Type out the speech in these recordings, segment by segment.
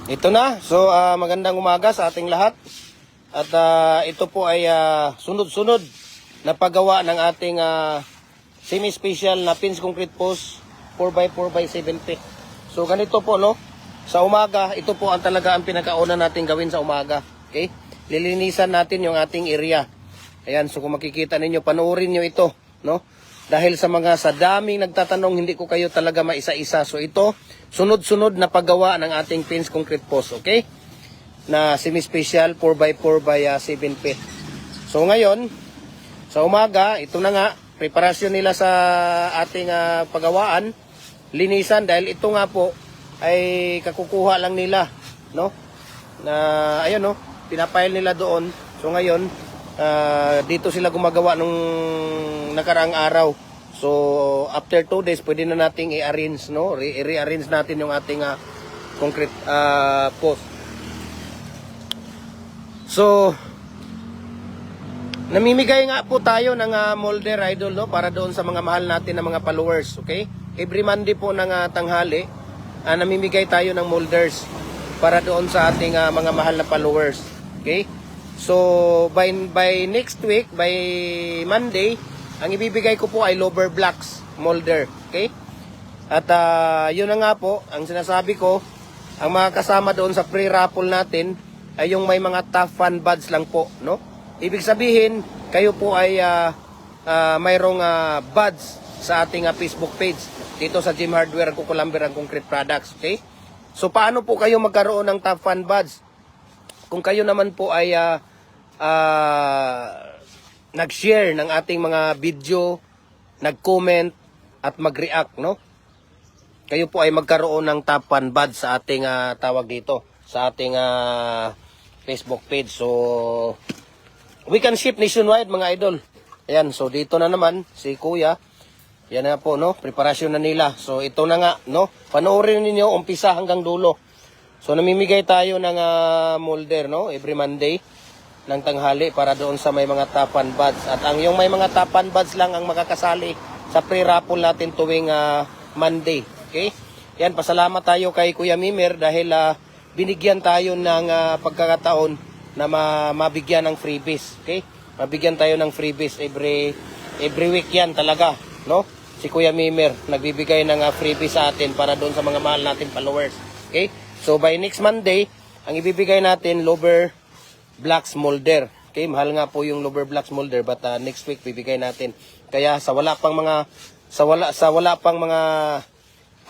Ito na. So, magandang umaga sa ating lahat. At ito po ay sunod-sunod na paggawa ng ating semi-special na pins concrete post 4x4 by 7 feet. So, ganito po, no? Sa umaga, ito po ang talaga ang pinakauna natin gawin sa umaga. Okay? Lilinisan natin yung ating area. Ayan, so kung makikita ninyo, panoorin nyo ito, no? Dahil sa daming nagtatanong, hindi ko kayo talaga maisa-isa. So, ito, sunod-sunod na paggawa ng ating pins concrete post, okay? Na semi-special 4x4 by 7 feet. So ngayon, sa umaga, ito na nga, preparasyon nila sa ating paggawaan, linisan, dahil ito nga po ay kakukuha lang nila, no? Na, ayun, no? Pinapile nila doon. So ngayon, dito sila gumagawa nung nakaraang araw. So after 2 days, pwede na nating i-arrange, no? I-rearrange natin yung ating concrete post. So, namimigay nga po tayo ng molder, idol, no? Para doon sa mga mahal natin na mga followers, okay? Every Monday po ng tanghali, namimigay tayo ng molders para doon sa ating mga mahal na followers, okay? So, by next week, by Monday, ang ibibigay ko po ay lower blocks molder, okay? At yun na nga po, ang sinasabi ko, ang mga kasama doon sa pre-raffle natin ay yung may mga top fan buds lang po, no? Ibig sabihin, kayo po ay mayroong buds sa ating Facebook page dito sa Gym Hardware Kukulamber ang Concrete Products, okay? So paano po kayo magkaroon ng top fan buds? Kung kayo naman po ay nag-share ng ating mga video, nag-comment at mag-react, no? Kayo po ay magkaroon ng top fan buds sa ating tawag dito, sa ating Facebook page. So, we can ship nationwide, mga idol. Ayan, so dito na naman, si Kuya. Yan na po, no? Preparasyon na nila. So, ito na nga, no? Panoorin ninyo, umpisa hanggang dulo. So, namimigay tayo ng molder, no? Every Monday ng tanghali para doon sa may mga tapan buds. At ang yung may mga tapan buds lang ang makakasali sa pre-raffle natin tuwing Monday. Okay? Yan, pasalamat tayo kay Kuya Mimer dahil binigyan tayo ng pagkakataon na mabigyan ng freebies, okay? Mabigyan tayo ng freebies every week yan talaga, no? Si Kuya Mimer nagbibigay ng freebies sa atin para doon sa mga mahal natin followers, okay? So by next Monday, ang ibibigay natin lower blocks molder, okay? Mahal nga po yung lower blocks molder, but next week bibigay natin. Kaya sa wala pang mga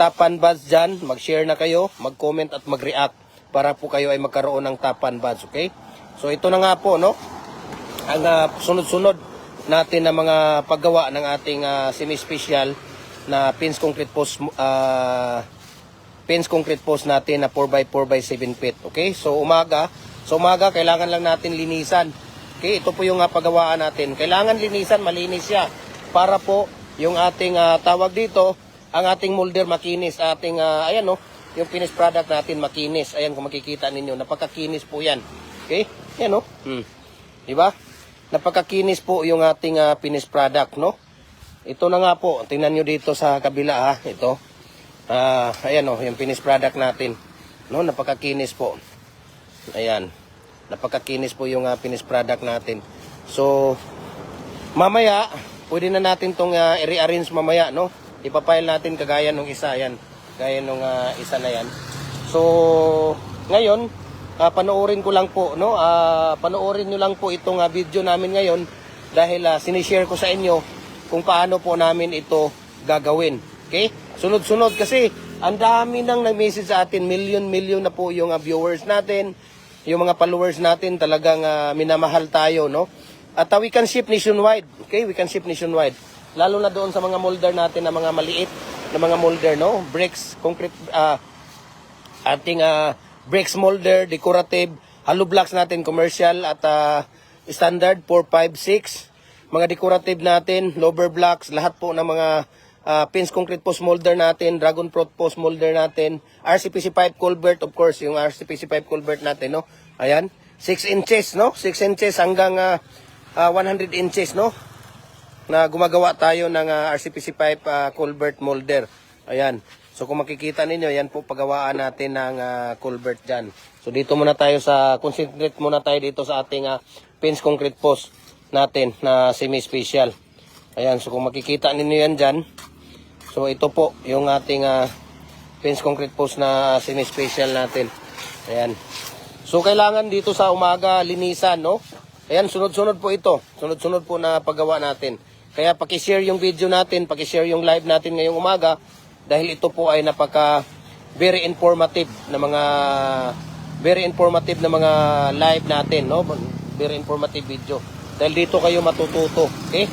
tapan buds dyan, mag-share na kayo, mag-comment at mag-react para po kayo ay magkaroon ng tapan buds, okay? So ito na nga po, no? Ang sunod-sunod natin na mga paggawa ng ating semi-special na pins concrete post natin na 4x4 by 7 feet, okay? So umaga kailangan lang natin linisan. Okay, ito po yung paggawaan natin. Kailangan linisan, malinis siya para po yung ating tawag dito, ang ating molder makinis, ating ayan, no? Yung finished product natin makinis. Ayan, kung makikita ninyo, napakakinis po yan. Okay? Yan, no? Diba? Napakakinis po yung ating finished product, no? Ito na nga po. Tingnan nyo dito sa kabila, ito. Ayan, no? Yung finished product natin. No? Napakakinis po. Ayan. Napakakinis po yung finished product natin. So, mamaya, pwede na natin itong i-rearrange mamaya, no? Ipapile natin kagaya nung isa, ayan. Gaya nung isa na yan. So, ngayon, panoorin ko lang po, no? Panoorin nyo lang po itong video namin ngayon dahil sinishare ko sa inyo kung paano po namin ito gagawin. Okay? Sunod-sunod kasi ang dami nang nag-message sa atin, million na po yung viewers natin, yung mga followers natin, talagang minamahal tayo, no? At we can ship nationwide. Okay? We can ship nationwide. Lalo na doon sa mga molder natin na mga maliit na mga molder, no? Bricks, concrete, ating bricks molder, decorative, hollow blocks natin, commercial at standard, 4, 5, 6. Mga decorative natin, lower blocks, lahat po ng mga pins concrete post molder natin, dragon fruit post molder natin, RCPC pipe culvert, of course, yung RCPC pipe culvert natin, no? Ayan, 6 inches, no? 6 inches hanggang 100 inches, no? Na gumagawa tayo ng RCPC pipe culvert molder. Ayan. So kung makikita ninyo, yan po pagawaan natin ng culvert dyan. So dito muna tayo concentrate muna tayo dito sa ating fence concrete post natin na semi-special. Ayan, so kung makikita ninyo yan dyan, so ito po yung ating fence concrete post na semi-special natin. Ayan. So kailangan dito sa umaga linisan, no? Ayan, sunod-sunod po ito. Sunod-sunod po na paggawa natin. Kaya paki-share yung video natin, paki-share yung live natin ngayong umaga dahil ito po ay very informative na mga live natin, no? Very informative video. Dahil dito kayo matututo, okay?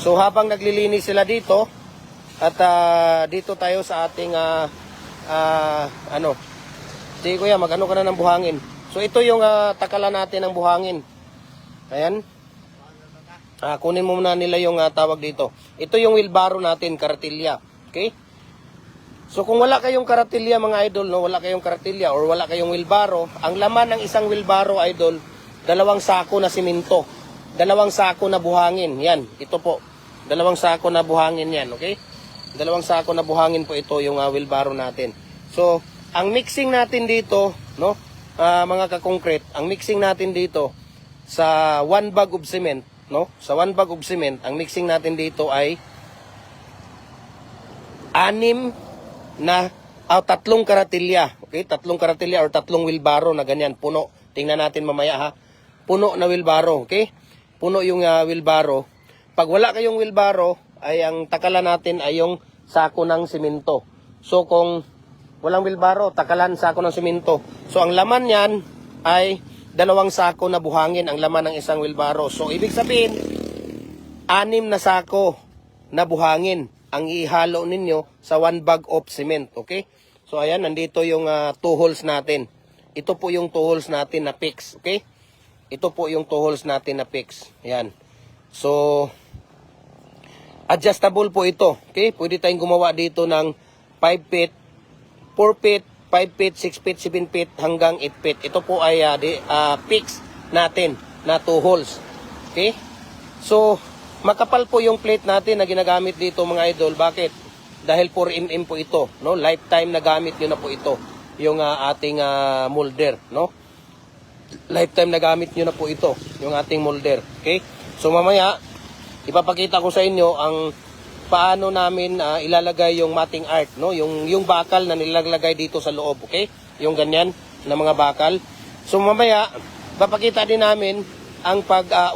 So habang naglilinis sila dito at dito tayo sa ating sige kuya, mag-ano ka na ng buhangin. So ito yung takalan natin ng buhangin. Ayan. Kunin mo muna nila yung tawag dito. Ito yung wheelbarrow natin, karatilya. Okay? So kung wala kayong karatilya mga idol, no, wala kayong karatilya or wala kayong wheelbarrow, ang laman ng isang wheelbarrow idol, 2 sako na simento, 2 sako na buhangin. Yan, ito po. 2 sako na buhangin yan, okay? 2 sako na buhangin po ito yung wheelbarrow natin. So, ang mixing natin dito, no, mga ka-concrete, ang mixing natin dito sa 1 bag of cement, no? Sa 1 bag of cement, ang mixing natin dito ay 3 karatilya. Okay? 3 karatilya or 3 wheelbarrow na ganyan, puno. Tingnan natin mamaya ha. Puno na wheelbarrow, okay? Puno yung wheelbarrow. Pag wala kayong wheelbarrow, ay ang takalan natin ay yung sako ng simento. So kung walang wheelbarrow, takalan sako ng simento. So ang laman niyan ay 2 sako na buhangin ang laman ng isang wheelbarrow. So ibig sabihin, 6 na sako na buhangin ang ihalo ninyo sa 1 bag of cement, okay? So ayan, nandito yung 2 holes natin. Ito po yung 2 holes natin na fix, okay? Ito po yung 2 holes natin na fix. Ayan. So adjustable po ito, okay? Pwede tayong gumawa dito ng 5 feet, 4 feet, 5 feet, 6 feet, 7 feet hanggang 8 feet. Ito po ay fix natin na 2 holes. Okay? So, makapal po yung plate natin na ginagamit dito mga idol. Bakit? Dahil 4mm po ito, no? Lifetime na gamit nyo na po ito, yung ating molder, no? Lifetime na gamit nyo na po ito, yung ating molder. Okay? So, mamaya, ipapakita ko sa inyo ang paano namin ilalagay yung matting art, no? Yung bakal na nilalagay dito sa loob, okay? Yung ganyan na mga bakal. So mamaya, papakita din namin ang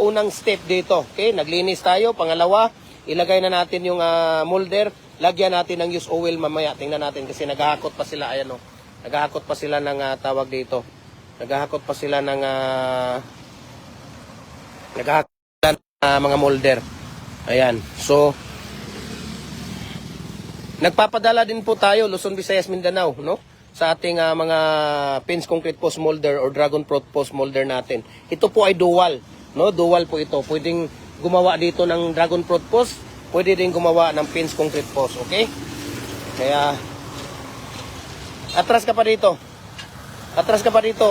unang step dito, okay? Naglinis tayo, pangalawa, ilagay na natin yung molder, lagyan natin ng use oil mamaya. Tingnan natin kasi naghahakot pa sila, ayan, no? Naghahakot pa sila ng tawag dito. Naghahakot pa sila ng mga molder. Ayan. So nagpapadala din po tayo, Luzon, Visayas, Mindanao, no? Sa ating mga fence concrete post molder or dragon fruit post molder natin. Ito po ay dual, no? Dual po ito. Pwedeng gumawa dito ng dragon fruit post, pwede din gumawa ng fence concrete post, okay? Kaya atras ka pa dito. Atras ka pa dito.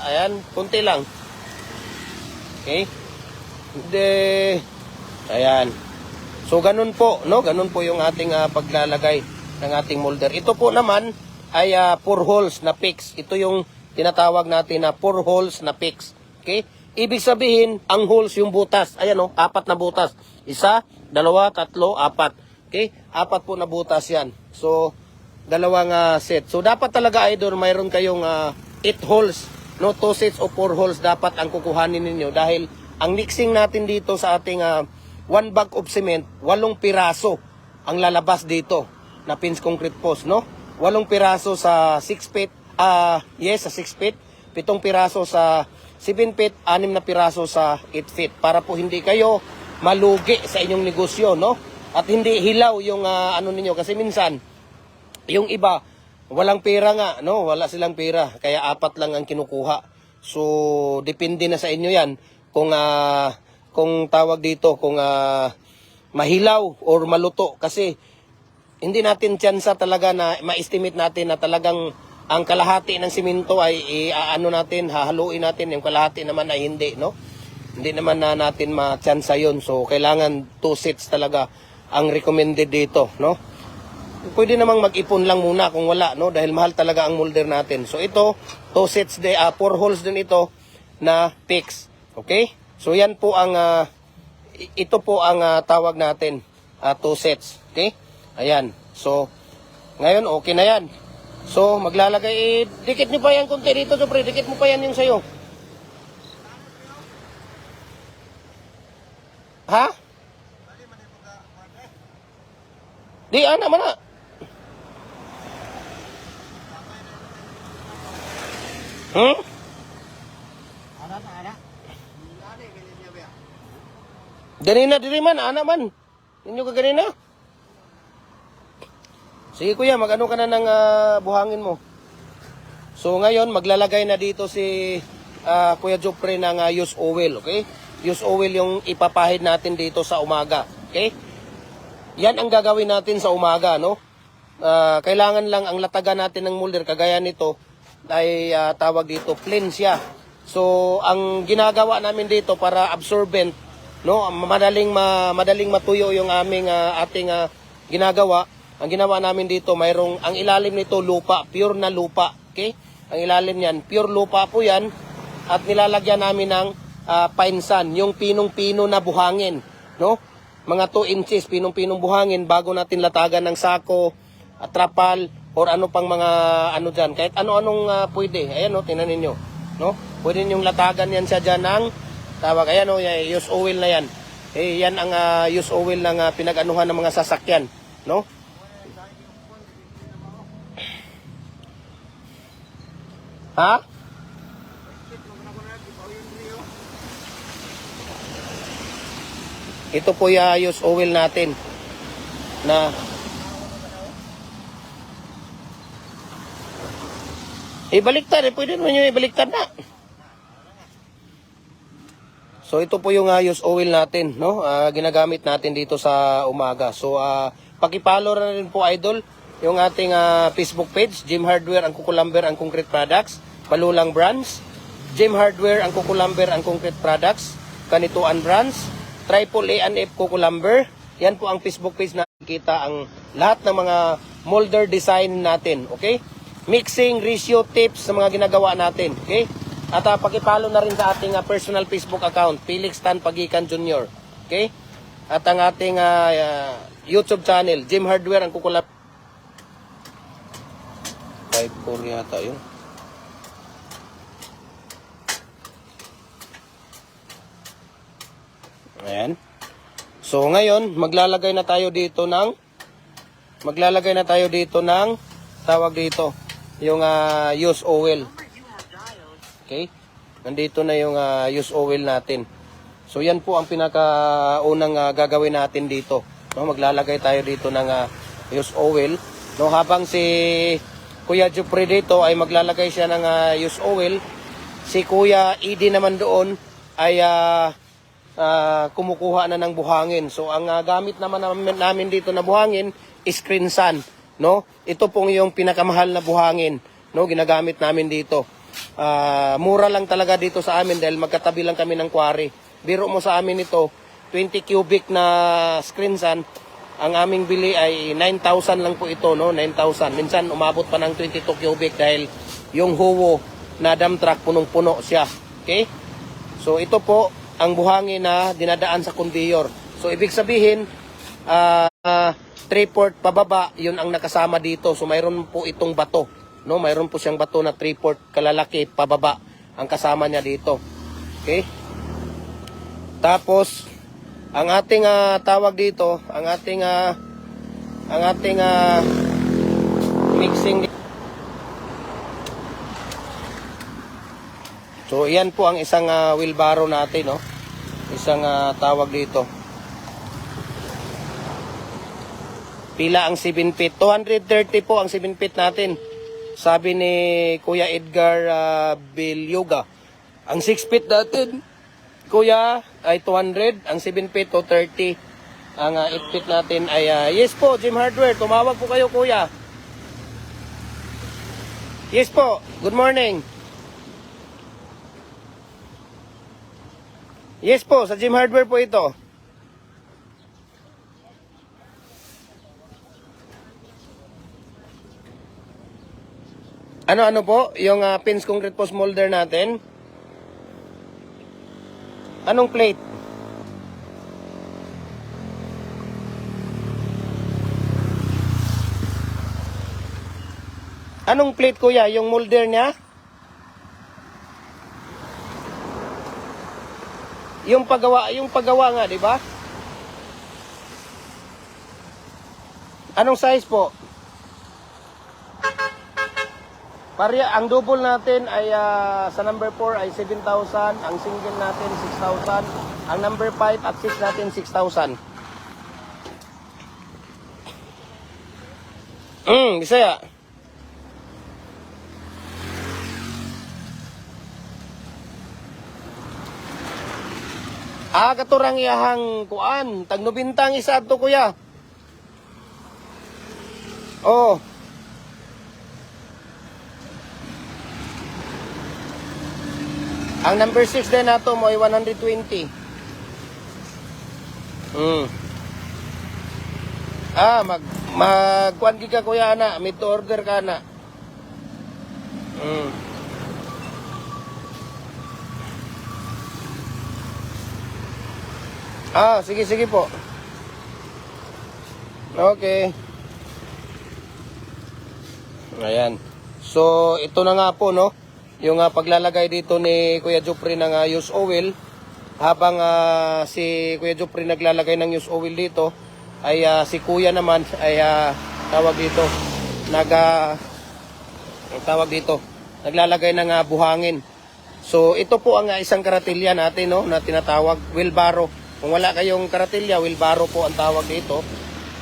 Ayan, kunti lang. Okay? Ayan. So ganun po, no? Ganun po yung ating paglalagay ng ating molder. Ito po naman ay 4 holes na fix. Ito yung tinatawag natin na 4 holes na fix. Okay? Ibig sabihin, ang holes yung butas. Ayan, no? 4 na butas. 1, 2, 3, 4. Okay? 4 po na butas yan. So 2 set. So dapat talaga idol, mayroon kayong 8 holes, no? 2 sets o 4 holes dapat ang kukuhanin ninyo dahil ang mixing natin dito sa ating 1 bag of cement, 8 piraso ang lalabas dito na fence concrete post, no? 8 piraso sa 6 feet, sa 6 feet, 7 piraso sa 7 feet, 6 na piraso sa 8 feet para po hindi kayo malugi sa inyong negosyo, no? At hindi hilaw yung ano ninyo kasi minsan yung iba walang pera nga, no? Wala silang pera kaya 4 lang ang kinukuha. So depende na sa inyo 'yan kung tawag dito, kung mahilaw or maluto. Kasi hindi natin tsansa talaga na ma-estimate natin na talagang ang kalahati ng simento ay hahaluin natin, yung kalahati naman ay hindi, no? Hindi naman na natin ma-tsansa yun. So kailangan 2 sets talaga ang recommended dito, no? pwede namang mag-ipon lang muna kung wala, no? Dahil mahal talaga ang molder natin. So ito, 2 sets, 4 holes din ito na fix. Okay? So yan po ang, ito po ang tawag natin, 2 sets. Okay? Ayan. So, ngayon okay na yan. So, maglalagay, dikit nyo pa yan konti dito, Jopre. Dikit mo pa yan yung sayo. Ha? Di, ana, mana? Hmm? Ganina, diri man, ana man. Ninyo ka ganina? Sige kuya, mag-ano ka na ng buhangin mo. So ngayon, maglalagay na dito si Kuya Jopre ng use oil, okay? Use oil yung ipapahid natin dito sa umaga, okay? Yan ang gagawin natin sa umaga, no? Kailangan lang ang latagan natin ng molder, kagaya nito, ay tawag dito, plain siya. So, ang ginagawa namin dito para absorbent, no? Madaling matuyo yung ating ginagawa. Ang ginawa namin dito, ang ilalim nito lupa, pure na lupa, okay? Ang ilalim niyan, pure lupa po yan, at nilalagyan namin ng pine sand, yung pinong-pino na buhangin, no? Mga 2 inches, pinong-pinong buhangin bago natin latagan ng sako, trapal, or ano pang mga ano dyan. Kahit ano-anong pwede. Ayan, no, tingnan ninyo, no? Pwede ninyong latagan yan siya dyan ng tawag, ayan, no, use oil na yan. Eh, yan ang use oil ng pinag-anuhan ng mga sasakyan, no? Ha? Ito po yung use oil natin na ibaliktad, pwede naman yung ibaliktad na. So ito po yung use oil natin, no? Ginagamit natin dito sa umaga. So paki-follow na rin po idol yung ating Facebook page, Jim Hardware, ang Kukulamber, ang Concrete Products, Palulang Brands, Jim Hardware, ang Kukulamber, ang Concrete Products, Kanituan Brands, Triple A and F Kukulamber. Yan po ang Facebook page na kita ang lahat ng mga molder design natin, okay? Mixing, ratio, tips sa mga ginagawa natin, okay? At paki-follow na rin sa ating personal Facebook account, Felix Tan Pagikan Jr., okay? At ang ating YouTube channel, Jim Hardware, ang Kukulamber. 5-4 yata yun. Ayan. So ngayon, maglalagay na tayo dito ng tawag dito, yung use oil. Okay? Nandito na yung use oil natin. So yan po ang pinakaunang gagawin natin dito. No, maglalagay tayo dito ng use oil. No, habang si Kuya Jopre dito ay maglalagay siya ng use oil, si Kuya Edi naman doon ay kumukuha na ng buhangin. So ang gamit naman namin dito na buhangin is screen sand, no? Ito pong yung pinakamahal na buhangin, no, ginagamit namin dito. Mura lang talaga dito sa amin dahil magkatabi lang kami ng quarry. Biro mo sa amin ito, 20 cubic na screen sand. Ang aming bili ay 9,000 lang po ito, no? 9,000. Minsan umabot pa ng 22 cubic dahil yung huwo na dump truck punong-puno siya. Okay? So ito po ang buhangin na dinadaan sa conveyor. So ibig sabihin, 3/4 pababa, yun ang nakasama dito. So mayroon po itong bato, no? Mayroon po siyang bato na 3/4 kalalaki pababa ang kasama niya dito. Okay? Tapos ang ating tawag dito, ang ating mixing. So yan po ang isang wheelbarrow natin, no? Isang tawag dito. Pila ang 7 feet? 230 po ang 7 feet natin. Sabi ni Kuya Edgar Bilyoga. Ang 6 feet natin, Kuya, ay 200. Ang 7 feet, 230. Ang 8 feet natin ay, yes po, Jim Hardware. Tumawag po kayo, Kuya. Yes po, good morning. Yes po, sa Jim Hardware po ito. Ano po? Yung pins concrete post molder natin. Anong plate? Anong plate kuya? Yung molder niya? Yung paggawa nga, di ba? Anong size po? Ang double natin ay sa number 4 ay 7,000, ang single natin 6,000, ang number 5 at 6 natin 6,000. Bisaya. Katurang iyahang kuan, tag 90 isa to kuya. Oh. Ang number 6 din nato mo ay 120. Magkuan ka kuya na, mid to order ka na. Sige po. Okay. Ayan. So, ito na nga po, no? Yung paglalagay dito ni Kuya Jupri ng used oil. Habang si Kuya Jupri naglalagay ng used oil dito, ay si Kuya naman ay naglalagay ng buhangin. So, ito po ang isang karatilya natin, no? Na tinatawag wheelbarrow. Kung wala kayong karatilya, wheelbarrow po ang tawag dito.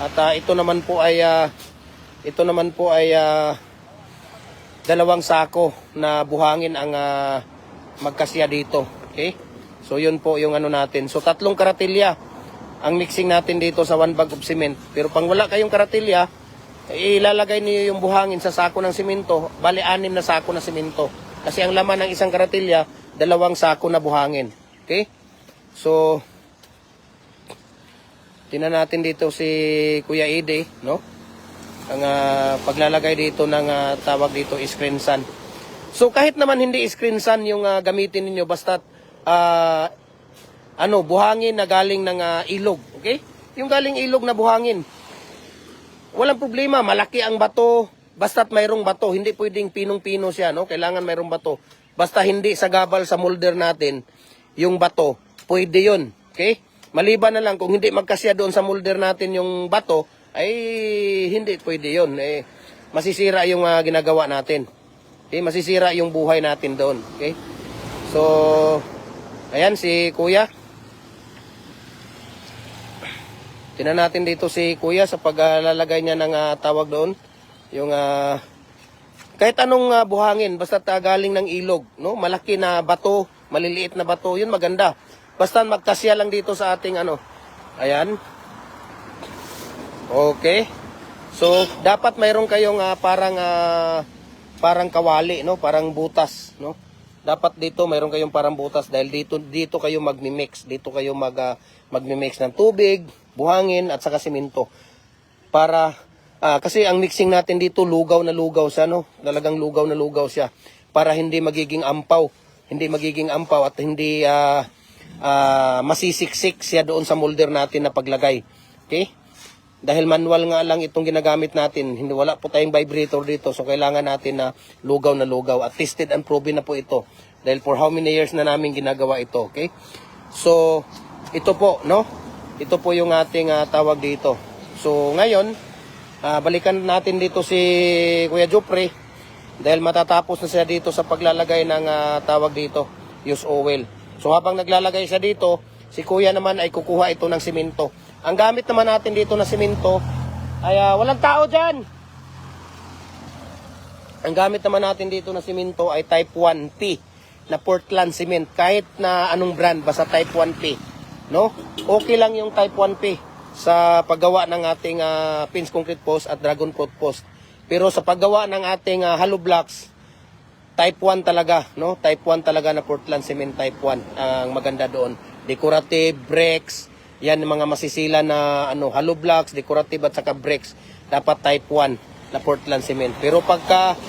At ito naman po ay dalawang sako na buhangin ang magkasya dito. Okay? So yun po yung ano natin. So 3 karatilya ang mixing natin dito sa 1 bag of cement. Pero pang wala kayong karatilya, ilalagay niyo yung buhangin sa sako ng simento, bali 6 na sako na simento. Kasi ang laman ng isang karatilya, 2 sako na buhangin. Okay? So tingnan natin dito si Kuya Ede, no? Ang paglalagay dito ng tawag dito screen sun. So kahit naman hindi screen sun yung gamitin niyo, basta buhangin na galing ng ilog, okay? Yung galing ilog na buhangin. Walang problema, malaki ang bato, basta't mayroong bato, hindi pwedeng pinong-pino siya, no? Kailangan mayroong bato. Basta hindi sagabal sa molder natin yung bato, pwede 'yon, okay? Maliban na lang kung hindi magkasya doon sa molder natin yung bato, ay hindi pwede yun. Masisira yung ginagawa natin. Okay? Masisira yung buhay natin doon. Okay? So, ayan si Kuya. Tingnan natin dito si Kuya sa paglalagay niya ng tawag doon. Yung kahit anong buhangin, basta galing ng ilog. No? Malaki na bato, maliliit na bato, yun maganda. Basta magkasya lang dito sa ating Ayan. Okay. So, dapat mayroon kayong parang kawali, no? Parang butas, no? Dapat dito mayroon kayong parang butas dahil dito kayo magmi-mix. Dito kayo magmi-mix ng tubig, buhangin at saka simento. Para kasi ang mixing natin dito lugaw na lugaw siya, no? Talagang lugaw na lugaw siya para hindi magiging ampaw. Hindi magiging ampaw at hindi masisiksik siya doon sa molder natin na paglagay. Okay? Dahil manual nga lang itong ginagamit natin, hindi wala po tayong vibrator dito, so kailangan natin na lugaw at tested and proven na po ito. Dahil for how many years na namin ginagawa ito, okay? So, ito po, no? Ito po yung ating tawag dito. So, ngayon, balikan natin dito si Kuya Jupri dahil matatapos na siya dito sa paglalagay ng tawag dito, used oil. So habang naglalagay siya dito, si Kuya naman ay kukuha ito ng simento. Ang gamit naman natin dito na simento ay walang tao dyan. Ang gamit naman natin dito na simento ay type 1P na Portland cement. Kahit na anong brand, basta type 1P. No? Okay lang yung type 1P sa paggawa ng ating pins concrete post at dragon fruit post. Pero sa paggawa ng ating hollow blocks, type 1 talaga, no? Type 1 talaga na Portland cement type 1 ang maganda doon. Decorative, bricks, yan mga masisila na hollow blocks, decorative at saka bricks, dapat type 1 na Portland cement. Pero pagka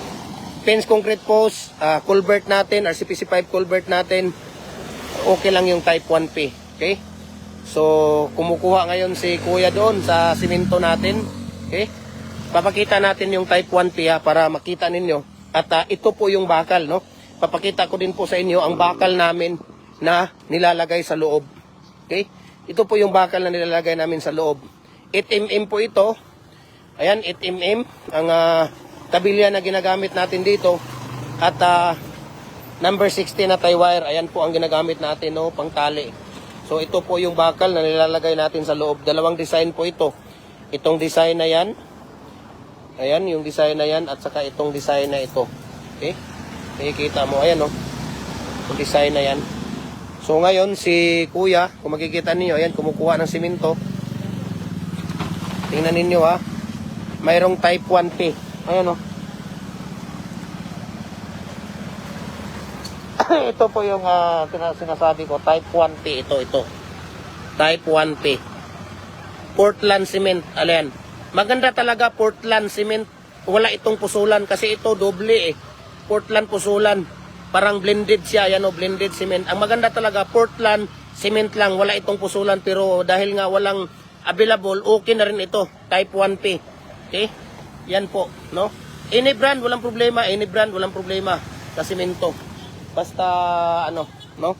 fence concrete post, culvert natin, RCPC5 culvert natin, okay lang yung type 1P. Okay? So, kumukuha ngayon si Kuya doon sa simento natin. Okay? Papakita natin yung type 1P para makita ninyo. At ito po yung bakal, no? Papakita ko din po sa inyo ang bakal namin na nilalagay sa loob. Okay? Ito po yung bakal na nilalagay namin sa loob. 8mm po ito. Ayan, 8mm. Ang tabilya na ginagamit natin dito. At number 60 na tie wire. Ayan po ang ginagamit natin, no? Pang tali. So ito po yung bakal na nilalagay natin sa loob. Dalawang design po ito. Itong design na yan. Ayan, yung design na yan. At saka itong design na ito. Okay? Nakikita mo, ayan, no? Yung design na yan. So ngayon, si Kuya, kung makikita niyo, ayan, kumukuha ng simento. Tingnan ninyo, ha. Mayroong type 1P. Ayan, no? Ito po yung sinasabi ko, type 1P. Ito. Type 1P. Portland cement. Ayan. Maganda talaga Portland cement. Wala itong pusulan kasi ito doble eh. Portland pusulan. Parang blended siya. Ayan, o, blended cement. Ang maganda talaga Portland cement lang. Wala itong pusulan pero dahil nga walang available, okay na rin ito. Type 1P. Okay? Yan po, no? Any brand, walang problema. Any brand, walang problema sa simento. Basta, ano, no?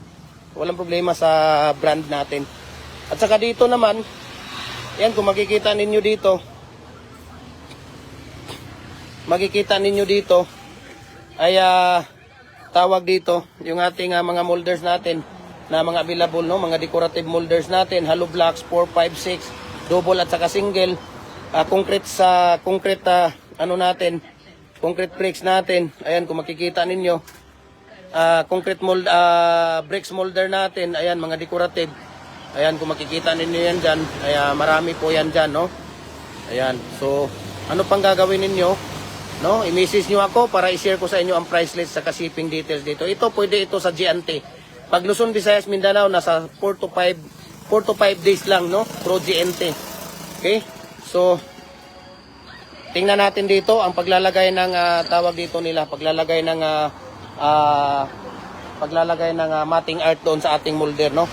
Walang problema sa brand natin. At saka dito naman, yan, kung makikita ninyo dito, ay, tawag dito, yung ating mga molders natin, na mga available, no? Mga decorative molders natin, hollow blocks, 4, 5, 6, double at saka single, concrete ano natin, concrete bricks natin, ayan, kung makikita ninyo, concrete mold, bricks molder natin, ayan, mga decorative, ayan, kung makikita ninyo yan dyan, ayan, marami po yan dyan, no? Ayan, so, ano pang gagawin ninyo, no? I-message nyo ako para i-share ko sa inyo ang price list sa shipping details dito. Ito, pwede ito sa GNT. Pag Luzon, Visayas, Mindanao, nasa 4 to 5 days lang, no? Pro GNT. Okay? So, tingnan natin dito ang paglalagay ng tawag dito nila, paglalagay ng matting art doon sa ating molder, no?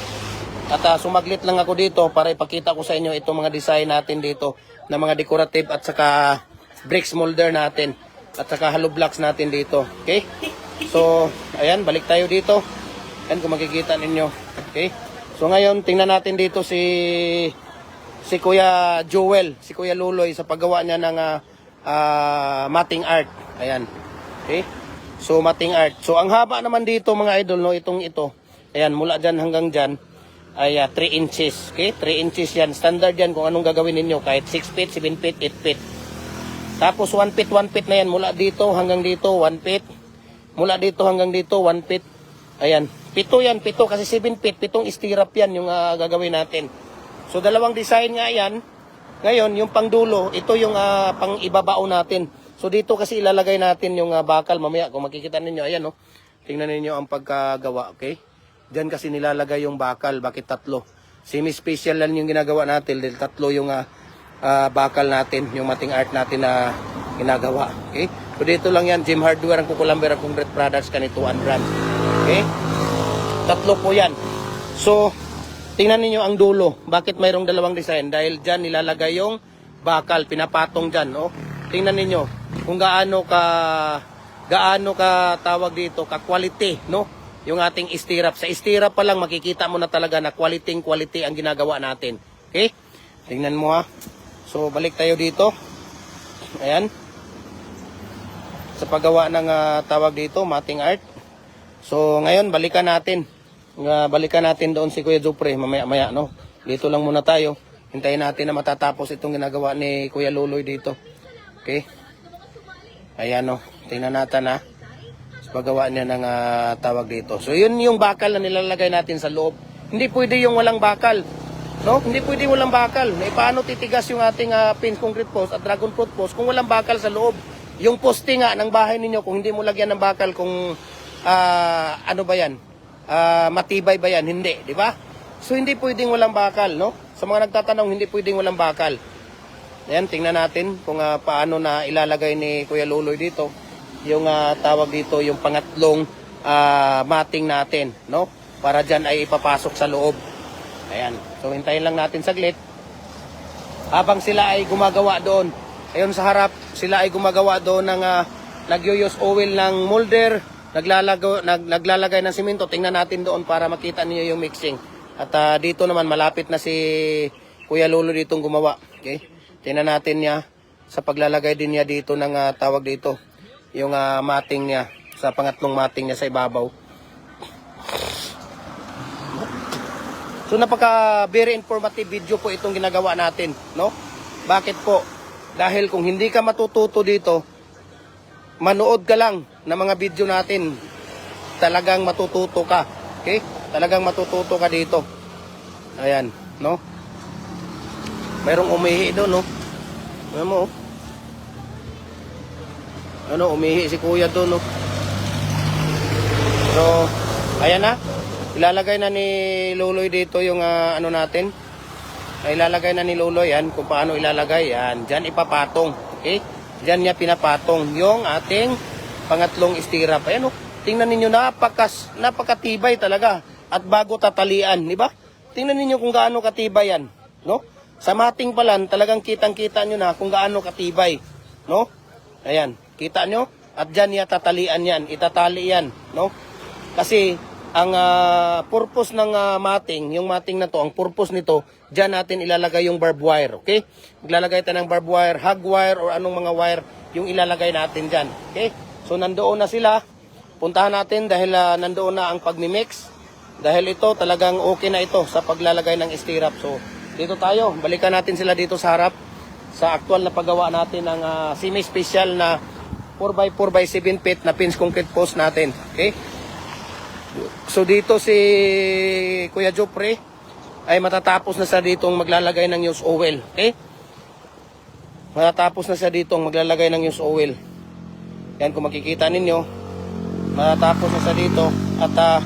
At sumaglit lang ako dito para ipakita ko sa inyo itong mga design natin dito na mga decorative at saka bricks molder natin at saka hollow blocks natin dito. Okay? So, ayan, balik tayo dito. Ayan, kung makikita ninyo. Okay? So, ngayon, tingnan natin dito si Kuya Joel, si Kuya Luloy sa paggawa niya ng matting art. Ayan. Okay? So, matting art. So, ang haba naman dito, mga idol, no, ito. Ayan, mula dyan hanggang dyan ay 3 inches. Okay? 3 inches yan. Standard yan kung anong gagawin ninyo. Kahit 6 feet, 7 feet, 8 feet. Tapos 1 feet na yan. Mula dito hanggang dito, 1 feet. Mula dito hanggang dito, 1 feet. Ayan. 7 yan, 7 kasi 7 feet. 7 stirrup yan yung gagawin natin. So, dalawang design nga yan. Ngayon, yung pangdulo, ito yung pang ibabao natin. So, dito kasi ilalagay natin yung bakal mamaya. Kung makikita ninyo, ayan, no? Tingnan ninyo ang pagkagawa, okay? Diyan kasi nilalagay yung bakal. Bakit 3? Semi-special lang yung ginagawa natin. Dahil 3 yung bakal natin, yung matting art natin na ginagawa. Okay? So dito lang yan, Gym Hardware, ang Kukulambera Concrete Products, Kanituan Brand. Okay? 3 po yan. So, tingnan niyo ang dulo. Bakit mayroong dalawang design? Dahil dyan nilalagay yung bakal, pinapatong dyan. No? Tingnan niyo kung gaano ka tawag dito, ka-quality, no? Yung ating stirrup. Sa stirrup pa lang makikita mo na talaga na quality ang ginagawa natin. Okay? Tingnan mo, ha. So, balik tayo dito. Ayan. Sa paggawa ng tawag dito, matting art. So, ngayon, balikan natin. Balikan natin doon si Kuya Jupre. Mamaya, no? Dito lang muna tayo. Hintayin natin na matatapos itong ginagawa ni Kuya Luloy dito. Okay? Ayan, no? Tingnan natin, ha. Sa paggawa niya ng tawag dito. So, yun yung bakal na nilalagay natin sa loob. Hindi pwede yung walang bakal. No? Hindi pwede walang bakal. Paano titigas yung ating fence concrete post at dragon fruit post kung walang bakal sa loob? Yung poste nga ng bahay ninyo, kung hindi mo lagyan ng bakal, kung ano ba yan? Matibay ba yan? Hindi, di ba? So, hindi pwedeng walang bakal, no? Sa mga nagtatanong, hindi pwedeng walang bakal. Ayan, tingnan natin kung paano na ilalagay ni Kuya Luloy dito. yung tawag dito, yung pangatlong mating natin, no? Para dyan ay ipapasok sa loob. Ayan. So hintayin lang natin saglit. Habang sila ay gumagawa doon, ayun sa harap, sila ay gumagawa doon ng nag-use oil ng molder, naglalagay ng simento. Tingnan natin doon para makita niyo yung mixing. At dito naman malapit na si Kuya Lolo ditong gumawa. Okay? Tingnan natin niya sa paglalagay din niya dito ng tawag dito, yung mating niya, sa pangatlong mating niya sa ibabaw. So napaka very informative video po itong ginagawa natin, no? Bakit po? Dahil kung hindi ka matututo dito, manood ka lang ng mga video natin, talagang matututo ka. Okay? Talagang matututo ka dito. Ayan, no? Mayroong umihi doon, no? Ayan mo, oh. Ano, umihi si Kuya doon, no? So, ayan na. Ilalagay na ni Luloy dito yung ano natin. Ilalagay na ni Luloy yan kung paano ilalagay yan. Diyan ipapatong. Okay? Diyan niya pinapatong yung ating pangatlong stirrup. Ayan, oh. Tingnan ninyo, napakatibay talaga. At bago tatalian, di ba? Tingnan ninyo kung gaano katibay yan, no? Sa mating pa lang, talagang kitang-kita nyo na kung gaano katibay, no? Ayan, kita nyo? At diyan niya tatalian yan, itatali yan, no? Kasi ang purpose ng mating, yung mating na to, ang purpose nito, diyan natin ilalagay yung barbed wire, okay? Maglalagay tayo ng barbed wire, hog wire, or anong mga wire yung ilalagay natin diyan, okay? So nandoon na sila, puntahan natin dahil nandoon na ang pagmimix. Dahil ito talagang okay na ito sa paglalagay ng stirrup. So dito tayo, balikan natin sila dito sa harap sa aktual na paggawa natin ng semi-special na 4x4x7 feet na pins concrete post natin, okay? So dito si Kuya Jopre ay matatapos na siya ditong maglalagay ng use oil. Okay? Matatapos na siya ditong maglalagay ng use oil. Yan kung makikita ninyo. Matatapos na siya dito. At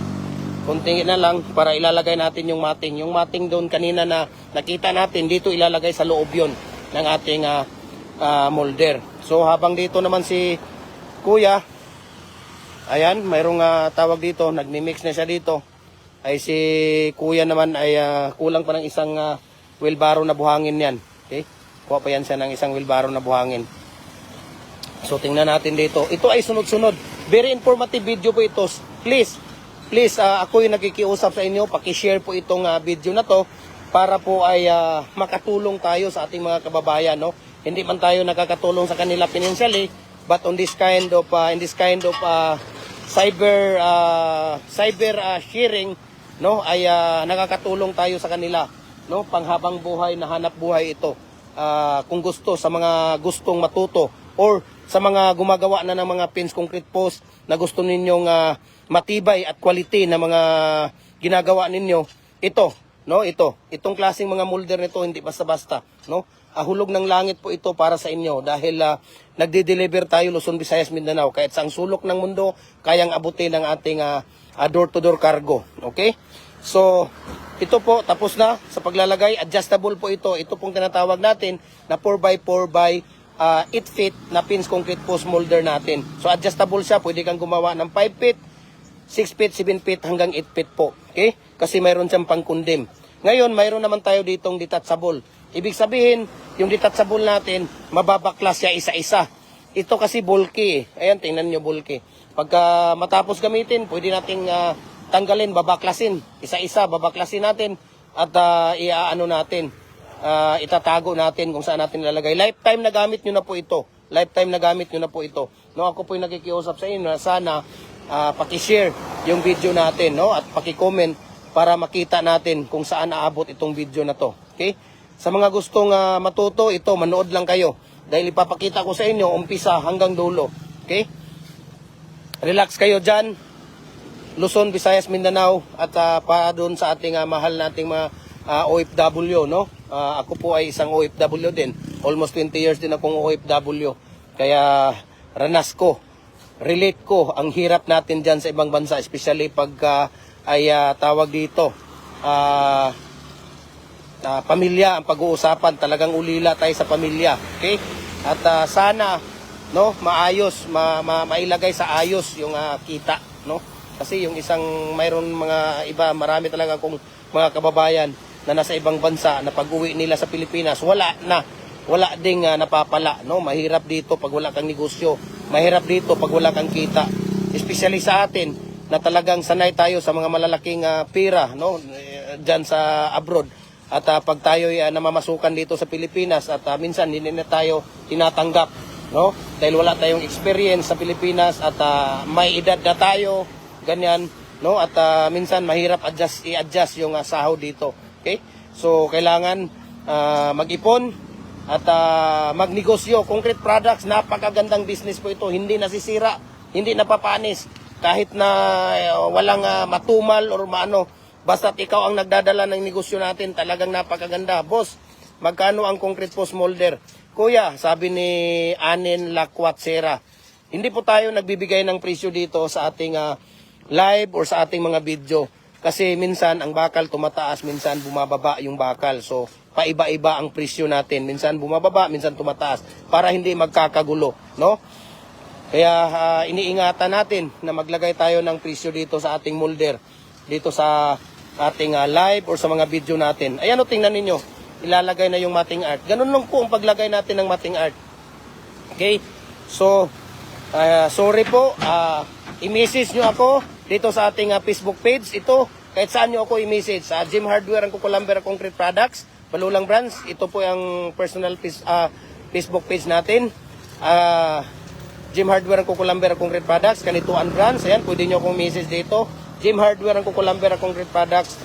kunti na lang para ilalagay natin yung mating. Yung mating doon kanina na nakita natin, dito ilalagay sa loob yun ng ating molder. So habang dito naman si Kuya, ayan, mayroong tawag dito, nagmi-mix na siya dito. Ay si Kuya naman ay kulang pa ng isang wheelbarrow na buhangin yan. Okay? Kuha pa yan siya ng isang wheelbarrow na buhangin. So tingnan natin dito. Ito ay sunod-sunod. Very informative video po ito. Please, ako yung nakikiusap sa inyo. Paki-share po itong video na to para po ay makatulong tayo sa ating mga kababayan. No? Hindi man tayo nakakatulong sa kanila financially, but on this kind of cyber sharing, no, ay nakakatulong tayo sa kanila, no, panghabang buhay na hanap buhay ito. Kung gusto, sa mga gustong matuto or sa mga gumagawa na ng mga pins concrete post na gusto ninyong matibay at quality na mga ginagawa ninyo, ito, no, itong klaseng mga molder nito hindi basta-basta, no. Hulog ng langit po ito para sa inyo dahil nagde-deliver tayo Luzon, Visayas, Mindanao. Kahit sa sulok ng mundo, kayang abutin ng ating door-to-door cargo. Okay? So, ito po, tapos na sa paglalagay. Adjustable po ito. Ito pong tinatawag natin na 4x4x 8 feet na pins concrete post molder natin. So, adjustable siya. Pwede kang gumawa ng 5 feet, 6 feet, 7 feet, hanggang 8 feet po. Okay? Kasi mayroon siyang pang-condemn. Ngayon, mayroon naman tayo ditong detachable. Ibig sabihin, yung detachable natin, mababaklas siya isa-isa. Ito kasi bulky. Ayan, tingnan nyo bulky. Pagka matapos gamitin, pwede nating tanggalin, babaklasin. Isa-isa, babaklasin natin at iaano natin. Itatago natin kung saan natin ilalagay. Lifetime na gamit nyo na po ito. Lifetime na gamit nyo na po ito. No, ako po yung nakikiusap sa inyo na sana paki-share yung video natin, no? At paki-comment para makita natin kung saan naabot itong video na to. Okay? Sa mga gustong matuto, ito, manood lang kayo. Dahil ipapakita ko sa inyo, umpisa hanggang dulo. Okay? Relax kayo dyan. Luzon, Visayas, Mindanao. At para doon sa ating mahal nating mga OFW, no? Ako po ay isang OFW din. Almost 20 years din akong OFW. Kaya ranas ko, relate ko ang hirap natin dyan sa ibang bansa. Especially pag ay tawag dito, pamilya ang pag-uusapan, talagang ulila tayo sa pamilya. Okay? At sana no, maayos, mailagay sa ayos yung kita, no? Kasi yung isang mayroon mga iba, marami talaga kung mga kababayan na nasa ibang bansa na pag-uwi nila sa Pilipinas, wala ding napapala, no? Mahirap dito pag wala kang negosyo, mahirap dito pag wala kang kita. Especially sa atin na talagang sanay tayo sa mga malalaking pera, no? Diyan sa abroad. At pag tayo namamasukan dito sa Pilipinas at minsan hindi na tayo tinatanggap, no? Dahil wala tayong experience sa Pilipinas at may edad na tayo, ganyan, no? At minsan mahirap i-adjust yung sahod dito. Okay? So kailangan mag-ipon at magnegosyo. Concrete products, napakagandang business po ito. Hindi nasisira, hindi napapanis. Kahit na walang matumal or maano, basta't ikaw ang nagdadala ng negosyo natin, talagang napakaganda. Boss, magkano ang concrete post molder? Kuya, sabi ni Anin Lacuatsera, hindi po tayo nagbibigay ng presyo dito sa ating live or sa ating mga video. Kasi minsan ang bakal tumataas, minsan bumababa yung bakal. So, paiba-iba ang presyo natin. Minsan bumababa, minsan tumataas. Para hindi magkakagulo, no? Kaya iniingatan natin na maglagay tayo ng presyo dito sa ating molder. Dito sa ating live or sa mga video natin. Ayan o, tingnan ninyo. Ilalagay na yung matting art. Ganun lang po ang paglagay natin ng matting art. Okay? So, sorry po. I-message nyo ako dito sa ating Facebook page. Ito, kahit saan nyo ako i-message. Jim Hardware and Cucumber Concrete Products. Balulang Brands. Ito po yung personal Facebook page natin. Jim Hardware and Cucumber Concrete Products. Kanituan Brands. Ayan, pwede nyo akong message dito. Jim Hardware and Cucumber Concrete Products,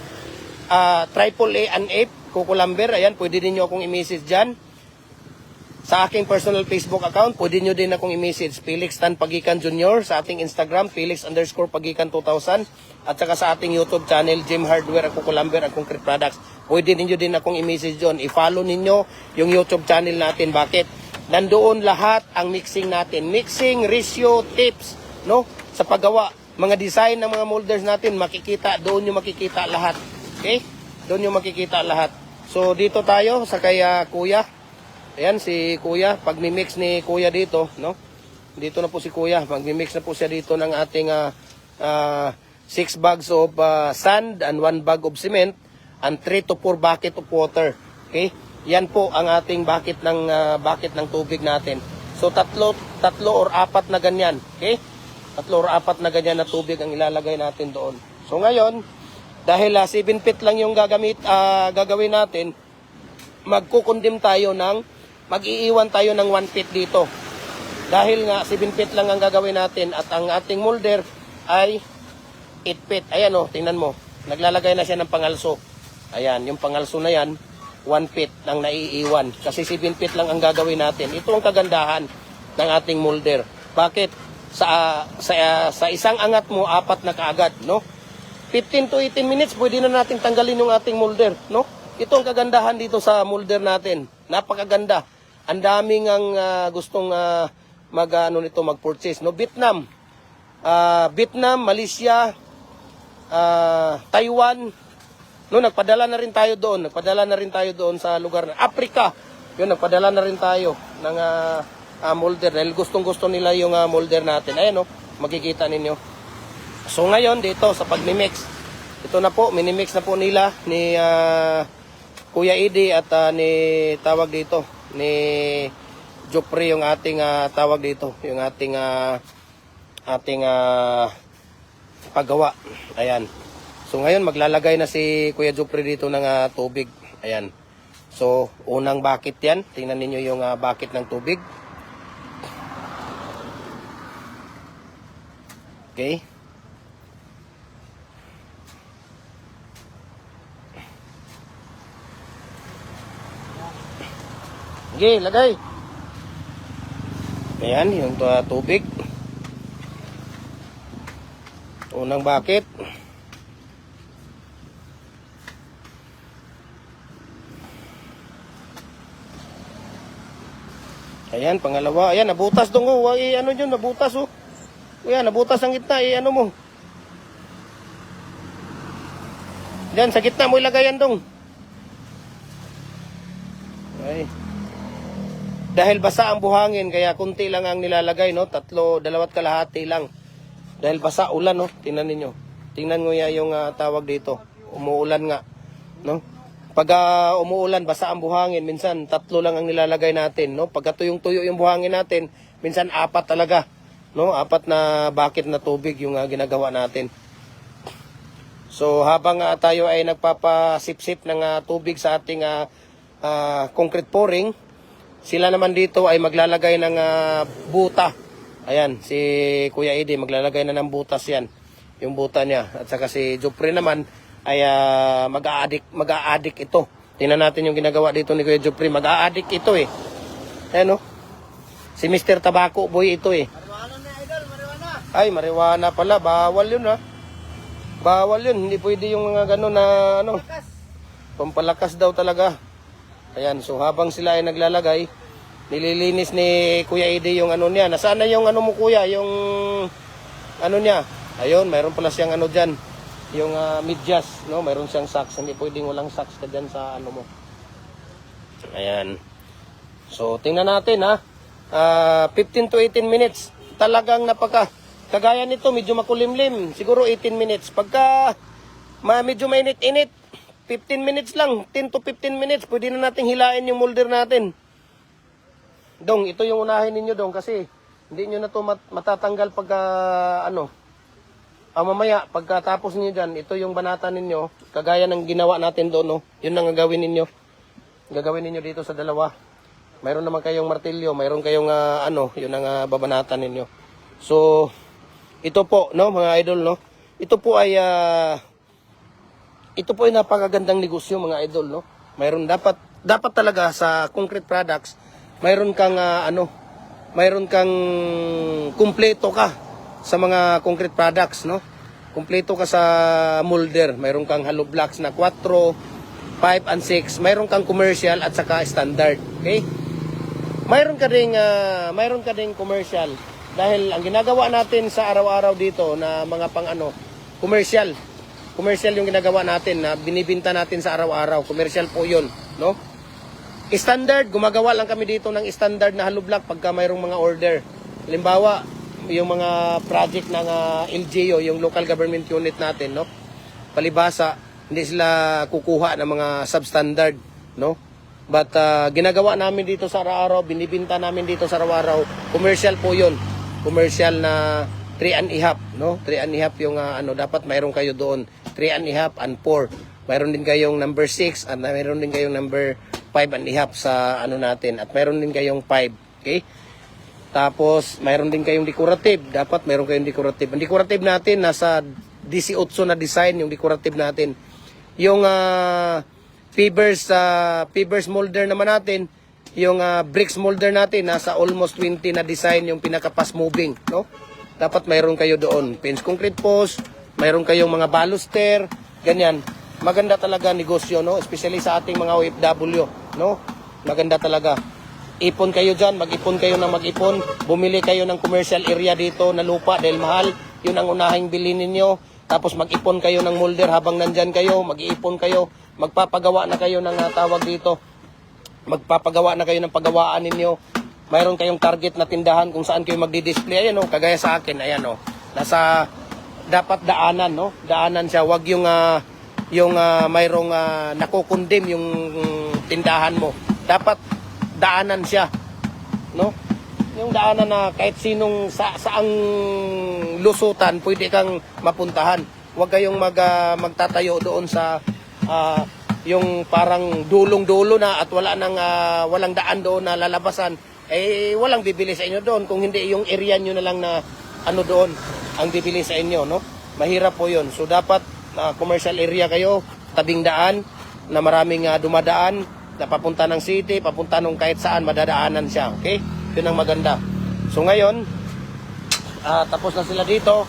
AAA and 8 Cucumber, ayan, pwede din nyo akong i-message dyan. Sa aking personal Facebook account, pwede nyo din akong i-message, Felix Tan Pagikan Jr. Sa ating Instagram, Felix_Pagikan 2000. At saka sa ating YouTube channel, Jim Hardware and Cucumber and Concrete Products. Pwede ninyo din akong i-message dyan. I-follow ninyo yung YouTube channel natin. Bakit? Nandoon lahat ang mixing natin. Mixing, ratio, tips, no? Sa paggawa. Mga design ng mga molders natin, makikita, doon yung makikita lahat. Okay? Doon yung makikita lahat. So, dito tayo sa kay Kuya. Ayan, si Kuya. Pag mimix ni Kuya dito, no? Dito na po si Kuya. Pag mimix na po siya dito ng ating 6 bags of sand and 1 bag of cement and 3 to 4 bucket of water. Okay? Yan po ang ating bucket ng tubig natin. So, tatlo or apat na ganyan. Okay? 3 or 4 na ganyan na tubig ang ilalagay natin doon. So ngayon, dahil 7 feet lang yung gagawin natin, mag-iiwan tayo ng 1 feet dito. Dahil nga 7 feet lang ang gagawin natin at ang ating molder ay 8 feet. Ayan o, tingnan mo. Naglalagay na siya ng pangalso. Ayan, yung pangalso na yan, 1 feet ang naiiwan. Kasi 7 feet lang ang gagawin natin. Ito ang kagandahan ng ating molder. Bakit? Sa isang angat mo, 4 na kaagad, no? 15 to 18 minutes, pwede na natin tanggalin yung ating molder, no? Ito ang kagandahan dito sa molder natin. Napakaganda. Ang daming ang gustong mag-purchase, no? Vietnam, Malaysia, Taiwan, no? Nagpadala na rin tayo doon sa lugar na Africa. Yun, nagpadala na rin tayo ng molder dahil gustong-gusto nila yung molder natin. Ayan o, makikita ninyo. So ngayon dito sa pagmimix, ito na po, minimix na po nila ni Kuya Edi at ni Jopre yung ating tawag dito, yung ating paggawa. Ayan. So ngayon maglalagay na si Kuya Jopre dito ng tubig. Ayan. So unang bucket yan, tingnan ninyo yung bucket ng tubig. Okay. Okay, lagay. Ayan, yung tubig. Unang bucket. Ayan, pangalawa. Ayan, nabutas dong oh. Ano yun, nabutas oh. Ayan, nabutas ang gitna. Ano mo? Diyan, sa gitna mo ilagay yan dong. Okay. Dahil basa ang buhangin, kaya kunti lang ang nilalagay, no? 2.5 kalahati lang. Dahil basa ulan, no? Tingnan ninyo. Tingnan mo yung tawag dito. Umuulan nga, no? Pag umuulan, basa ang buhangin, minsan 3 lang ang nilalagay natin, no? Pagka tuyong-tuyo yung buhangin natin, minsan 4 talaga, no? 4 na bucket na tubig yung ginagawa natin. So habang tayo ay nagpapasip-sip ng tubig sa ating concrete pouring, sila naman dito ay maglalagay ng buta. Ayan, si Kuya Eddie maglalagay na ng butas yan. Yung buta niya. At saka si Jupri naman ay mag-a-addict ito. Tingnan natin yung ginagawa dito ni Kuya Jupri. Mag-a-addict ito eh. Ayan o. Si Mr. Tabako Boy ito eh. Marijuana na idol, marijuana. Ay, marijuana pala. Bawal yun ha. Bawal yun. Hindi pwede yung mga gano'n na ano. Pampalakas daw talaga. Ayan, so habang sila ay naglalagay, nililinis ni Kuya Eddie yung ano niya. Nasaan na yung ano mo kuya? Yung ano niya? Ayun, mayroon pala siyang ano dyan. Yung medyas, no? Mayroon siyang socks. Hindi pwedeng walang socks ka dyan sa ano mo. Ayan. So, tingnan natin ha. 15 to 18 minutes. Talagang kagaya nito, medyo makulimlim. Siguro 18 minutes. Pagka medyo mainit-init, 15 minutes lang. 10 to 15 minutes. Pwede na nating hilain yung molder natin. Dong, ito yung unahin ninyo dong kasi hindi nyo na to matatanggal pagka mamaya, pagkatapos niyo dyan, ito yung banatan ninyo, kagaya ng ginawa natin doon, no? Yun ang gagawin ninyo. Gagawin ninyo dito sa dalawa. Mayroon naman kayong martilyo, mayroon kayong yun ang babanatan ninyo. So, ito po, no, mga idol, no? Ito po ay napakagandang negosyo, mga idol, no? Mayroon dapat talaga sa concrete products, mayroon kang mayroon kang kumpleto ka sa mga concrete products, no? Kumpleto ka sa molder, mayroon kang hollow blocks na 4, 5 and 6, mayroon kang commercial at saka standard, okay? Mayroon ka ding commercial dahil ang ginagawa natin sa araw-araw dito na mga commercial yung ginagawa natin na binibinta natin sa araw-araw, commercial po 'yon, no? Standard, gumagawa lang kami dito ng standard na hollow block pagka mayroong mga order. Halimbawa, yung mga project ng LGU, yung local government unit natin, no? Palibhasa, hindi sila kukuha ng mga substandard, no? But ginagawa namin dito sa araw-araw, binibinta namin dito sa araw-araw, commercial po 'yon. Commercial na 3 and a half, no? 3 and a half yung dapat mayroon kayo doon. 3 and a half and 4. Mayroon din kayong number 6 at mayroon din kayong number 5 and a half sa natin at mayroon din kayong 5, okay? Tapos mayroon din kayong decorative, dapat mayroon kayong decorative. Ang decorative natin nasa 18 na design yung decorative natin. Yung Fibers molder naman natin, yung bricks molder natin nasa almost 20 na design yung pinaka fast moving, no? Dapat mayroon kayo doon. Fence concrete post, mayroon kayong mga baluster, ganyan. Maganda talaga negosyo, no? Especially sa ating mga OFW, no? Maganda talaga. Ipon kayo dyan, mag-ipon kayo ng mag-ipon. Bumili kayo ng commercial area dito na lupa dahil mahal. Yun ang unahing bilhin ninyo. Tapos mag-ipon kayo ng molder habang nandyan kayo. Mag-iipon kayo. Magpapagawa na kayo ng tawag dito. Magpapagawa na kayo ng pagawaan ninyo. Mayroon kayong target na tindahan kung saan kayo magdi-display. Ayan, no? Kagaya sa akin, ayan, no? Nasa dapat daanan, no? Daanan siya. Wag yung mayroong nakukundim yung tindahan mo. Dapat daanan siya, no? Yung daanan na kahit sinong saang lusutan pwede kang mapuntahan. Huwag kayong magtatayo doon sa yung parang dulong-dulo na at walang daan doon na lalabasan. Walang bibili sa inyo doon kung hindi yung area nyo na lang na doon ang bibili sa inyo, no? Mahirap po 'yon. So dapat commercial area kayo, tabing daan na maraming dumadaan na papunta ng city, papunta nung kahit saan madadaanan siya, okay? 'Yun ang maganda. So ngayon, tapos na sila dito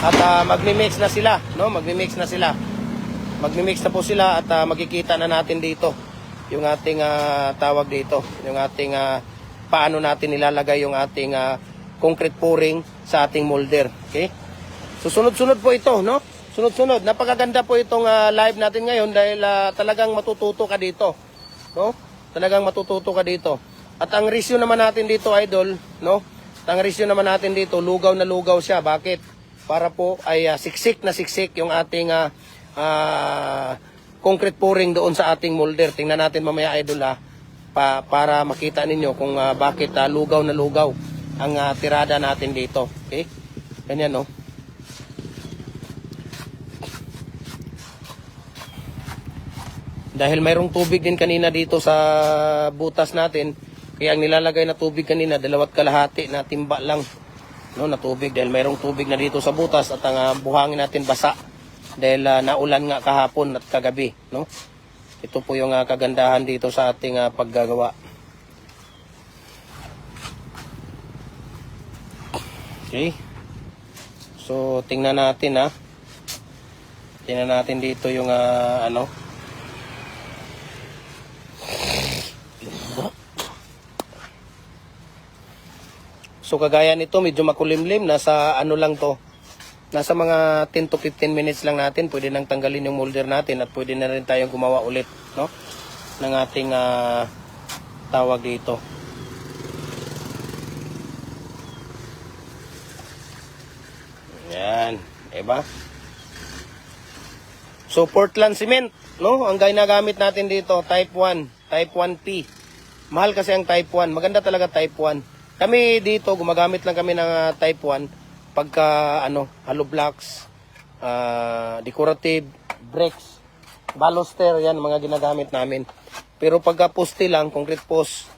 at magmi-mix na sila, no? Magmi-mix na sila. Magmi-mix na po sila at makikita na natin dito yung ating tawag dito, yung ating paano natin nilalagay yung ating concrete pouring sa ating molder, okay? So sunod-sunod po ito, no? Sunod-sunod. Napakaganda po itong live natin ngayon dahil talagang matututo ka dito, no? Talagang matututo ka dito. At ang resyo naman natin dito, idol, no? Ang resyo naman natin dito, lugaw na lugaw siya. Bakit? Para po ay siksik na siksik yung ating concrete pouring doon sa ating molder. Tingnan natin mamaya, idol, para makita ninyo kung bakit lugaw na lugaw ang tirada natin dito. Okay? Ganyan, no? Dahil mayroong tubig din kanina dito sa butas natin, kaya ang nilalagay na tubig kanina, 2 kalahati na timba lang, no, na tubig. Dahil mayroong tubig na dito sa butas at ang buhangin natin basa. Dahil naulan nga kahapon at kagabi, no? Ito po yung kagandahan dito sa ating paggagawa. Okay. So, tingnan natin, tingnan natin dito yung ano. So kagaya nito, medyo makulimlim, nasa ano lang to. Nasa mga 10 to 15 minutes lang natin, pwede nang tanggalin yung molder natin at pwede na rin tayong gumawa ulit, no? Ng ating tawag dito. Yan, diba? So Portland cement, no? Ang ginagamit natin dito, type 1, type 1P. Mahal kasi ang type 1, maganda talaga type 1. Kami dito, gumagamit lang kami ng type 1 pagka hollow blocks, decorative, bricks, baluster, yan mga ginagamit namin. Pero pagka poste lang, concrete post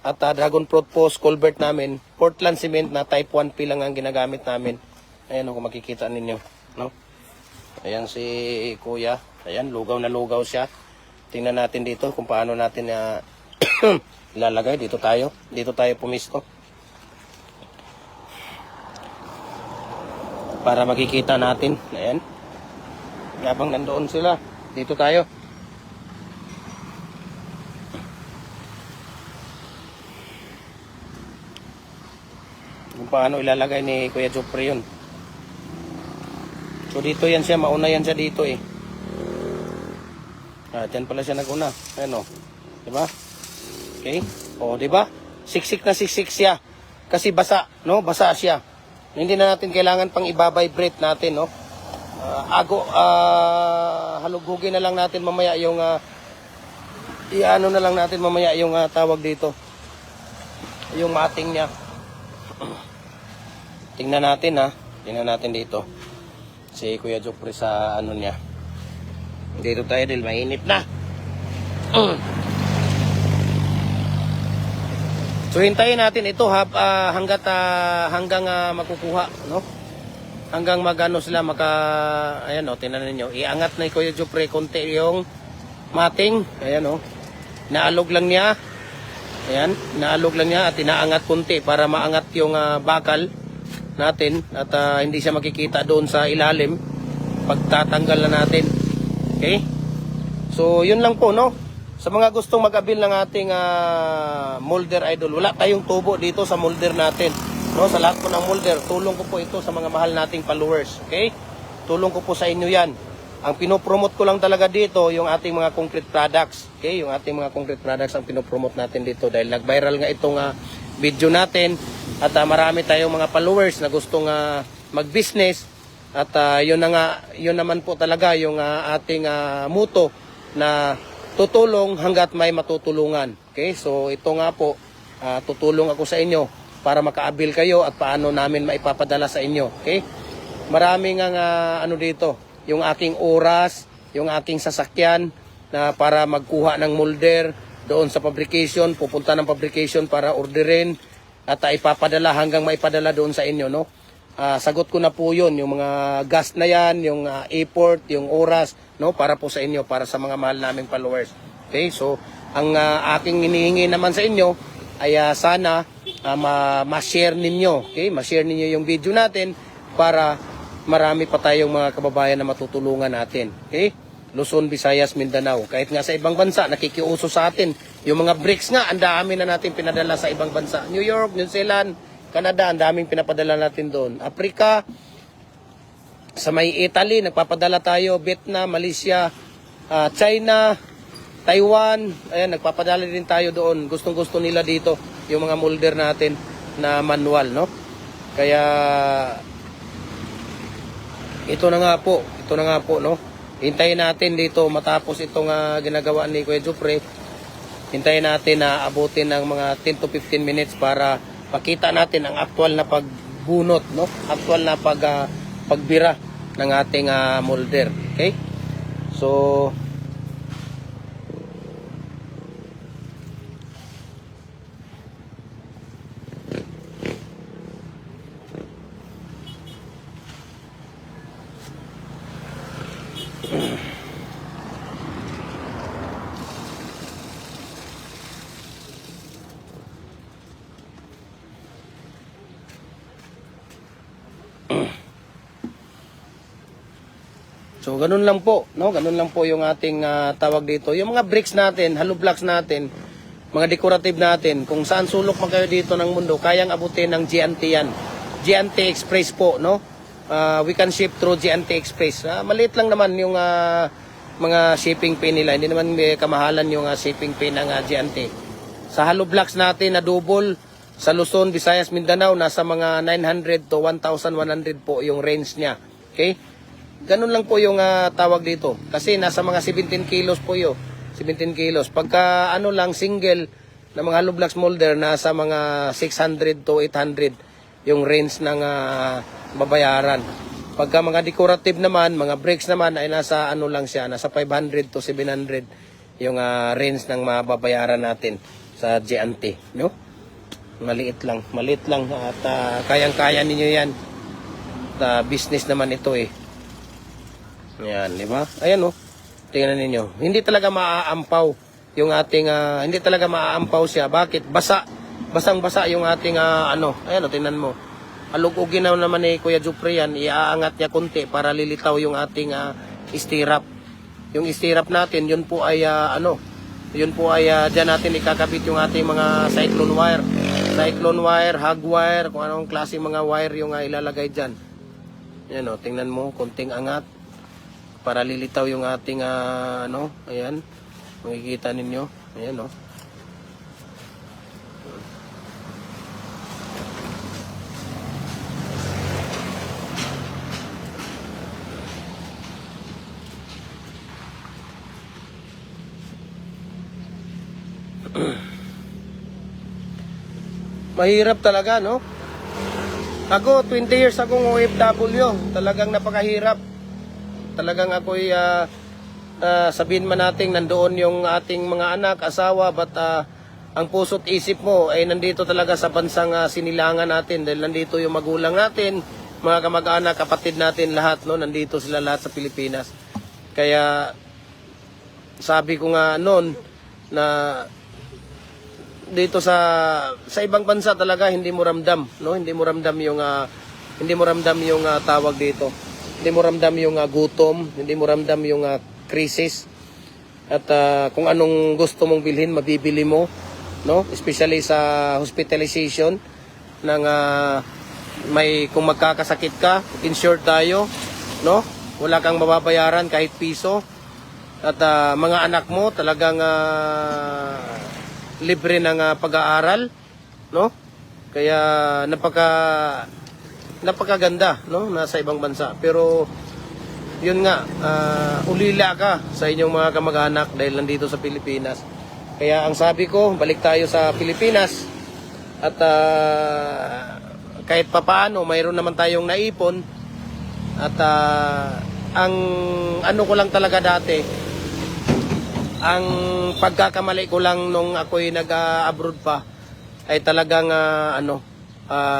at dragon fruit post, culvert namin, Portland cement na type 1P lang ang ginagamit namin. Ayan kung makikita ninyo, no? Ayan si Kuya, ayan, lugaw na lugaw siya. Tingnan natin dito kung paano natin ilalagay. Dito tayo pumisto. Para makikita natin. Ayan. Habang nandoon sila. Dito tayo. Kung paano ilalagay ni Kuya Jopre yun. So dito yan siya. Mauna yan siya dito eh. Dyan pala siya naguna. Ayan o. Diba? Okay. O diba? Siksik na siksik siya. Kasi basa. No? Basa siya. Hindi na natin kailangan pang i-vibrate natin, no? Halugugin na lang natin mamaya yung iano na lang natin mamaya yung tawag dito. Yung mating niya. Tingnan natin, Tingnan natin dito. Si Kuya Jopre sa ano niya. Dito tayo dahil mainit na. So hintayin natin ito hanggang makukuha, no? Hanggang magano sila ayan tingnan niyo. Iangat na Kuya Jopre konti yung mating, ayan Naalog lang niya. Ayan, naalog lang niya at inaangat konti para maangat yung bakal natin at hindi siya makikita doon sa ilalim pagtatanggal na natin. Okay? So yun lang po, no? Sa mga gustong mag-abil ng ating molder, idol, wala tayong tubo dito sa molder natin. No, sa lahat po ng molder, tulong ko po ito sa mga mahal nating followers. Okay? Tulong ko po sa inyo yan. Ang pinopromote ko lang talaga dito, yung ating mga concrete products. Okay? Yung ating mga concrete products ang pinopromote natin dito dahil nag-viral nga itong video natin at marami tayong mga followers na gustong mag-business at yun naman po talaga yung ating motto na tutulong hanggat may matutulungan. Okay? So ito nga po, tutulong ako sa inyo para makaabil kayo at paano namin maipapadala sa inyo. Okay? Maraming dito, yung aking oras, yung aking sasakyan na para magkuha ng molder doon sa fabrication, pupunta ng fabrication para orderin at ipapadala hanggang maipadala doon sa inyo, no? Sagot ko na po yun, yung mga gas na yan, yung effort, yung oras, no, para po sa inyo, para sa mga mahal naming followers. Okay, so ang aking hinihingi naman sa inyo ay sana ma-share ninyo, okay, ma-share ninyo yung video natin para marami pa tayong mga kababayan na matutulungan natin. Okay, Luzon, Visayas, Mindanao, kahit nga sa ibang bansa nakikiuso sa atin. Yung mga bricks nga, ang dami na natin pinadala sa ibang bansa. New York, New Zealand, Canada, ang daming pinapadala natin doon. Africa, sa may Italy, nagpapadala tayo, Vietnam, Malaysia, China, Taiwan, ayan, nagpapadala din tayo doon. Gustong-gusto nila dito yung mga molder natin na manual, no? Kaya ito na nga po, no? Hintayin natin dito matapos itong ginagawa ni Kuya Jupre. Hintayin natin na abutin ng mga 10 to 15 minutes para pakita natin ang aktual na pagbunot, no? Aktual na pagbira ng ating molder. Okay? So, so ganun lang po, no? Ganun lang po yung ating tawag dito. Yung mga bricks natin, hollow blocks natin, mga decorative natin, kung saan sulok man kayo dito ng mundo, kayang abutin ng GNT yan. GNT Express po, no? We can ship through GNT Express. Maliit lang naman yung mga shipping fee nila. Hindi naman kamahalan yung shipping fee ng GNT. Sa hollow blocks natin na double, sa Luzon, Visayas, Mindanao, nasa mga 900 to 1,100 po yung range niya. Okay? Ganun lang po yung tawag dito. Kasi nasa mga 17 kilos po yun. 17 kilos. Pagka ano lang, single na mga hollow blocks molder, nasa mga 600 to 800 yung range ng babayaran. Pagka mga decorative naman, mga bricks naman, ay nasa ano lang siya, nasa 500 to 700 yung range ng mababayaran natin sa GNT. No? Maliit lang at kayang-kaya ninyo yan. Business naman ito eh. Yan, di ba? Ayan oh. Tingnan ninyo. Hindi talaga maaampaw yung ating hindi talaga maaampaw siya. Bakit? Basang-basa yung ating ano. Ayan oh, tingnan mo. Alugugin na naman ni Kuya Jupre yan. Iaangat niya konti para lilitaw yung ating stirrup. Yung stirrup natin, yun po ay ano. Yun po ay diyan natin ikakabit yung ating mga cyclone wire. Cyclone wire, hog wire, kung anong klase mga wire yung ilalagay diyan. Yan oh, tingnan mo, konting angat para lilitaw yung ating ano, ayan, makikita ninyo, ayan oh. Mahirap talaga, no? Ako, 20 years akong OFW, talagang napakahirap. Talagang ako'y sabihin man natin nandoon yung ating mga anak, asawa, but ang puso't isip mo ay nandito talaga sa bansang sinilangan natin dahil nandito yung magulang natin, mga kamag-anak, kapatid natin lahat, no? Nandito sila lahat sa Pilipinas. Kaya sabi ko nga noon na dito sa ibang bansa talaga hindi mo ramdam, no? Hindi mo ramdam yung tawag dito. Hindi mo ramdam yung gutom, hindi mo ramdam yung krisis. At kung anong gusto mong bilhin, mabibili mo, no? Especially sa hospitalization ng kung magkakasakit ka, insured tayo, no? Wala kang mababayaran kahit piso. At mga anak mo talagang libre ng pag-aaral, no? Kaya napakaganda, no? Nasa ibang bansa. Pero yun nga, ulila ka sa inyong mga kamag-anak dahil nandito sa Pilipinas. Kaya ang sabi ko, balik tayo sa Pilipinas at kahit papaano mayroon naman tayong naipon at ang ano ko lang talaga dati, ang pagkakamali ko lang nung ako'y nag-abroad pa ay talagang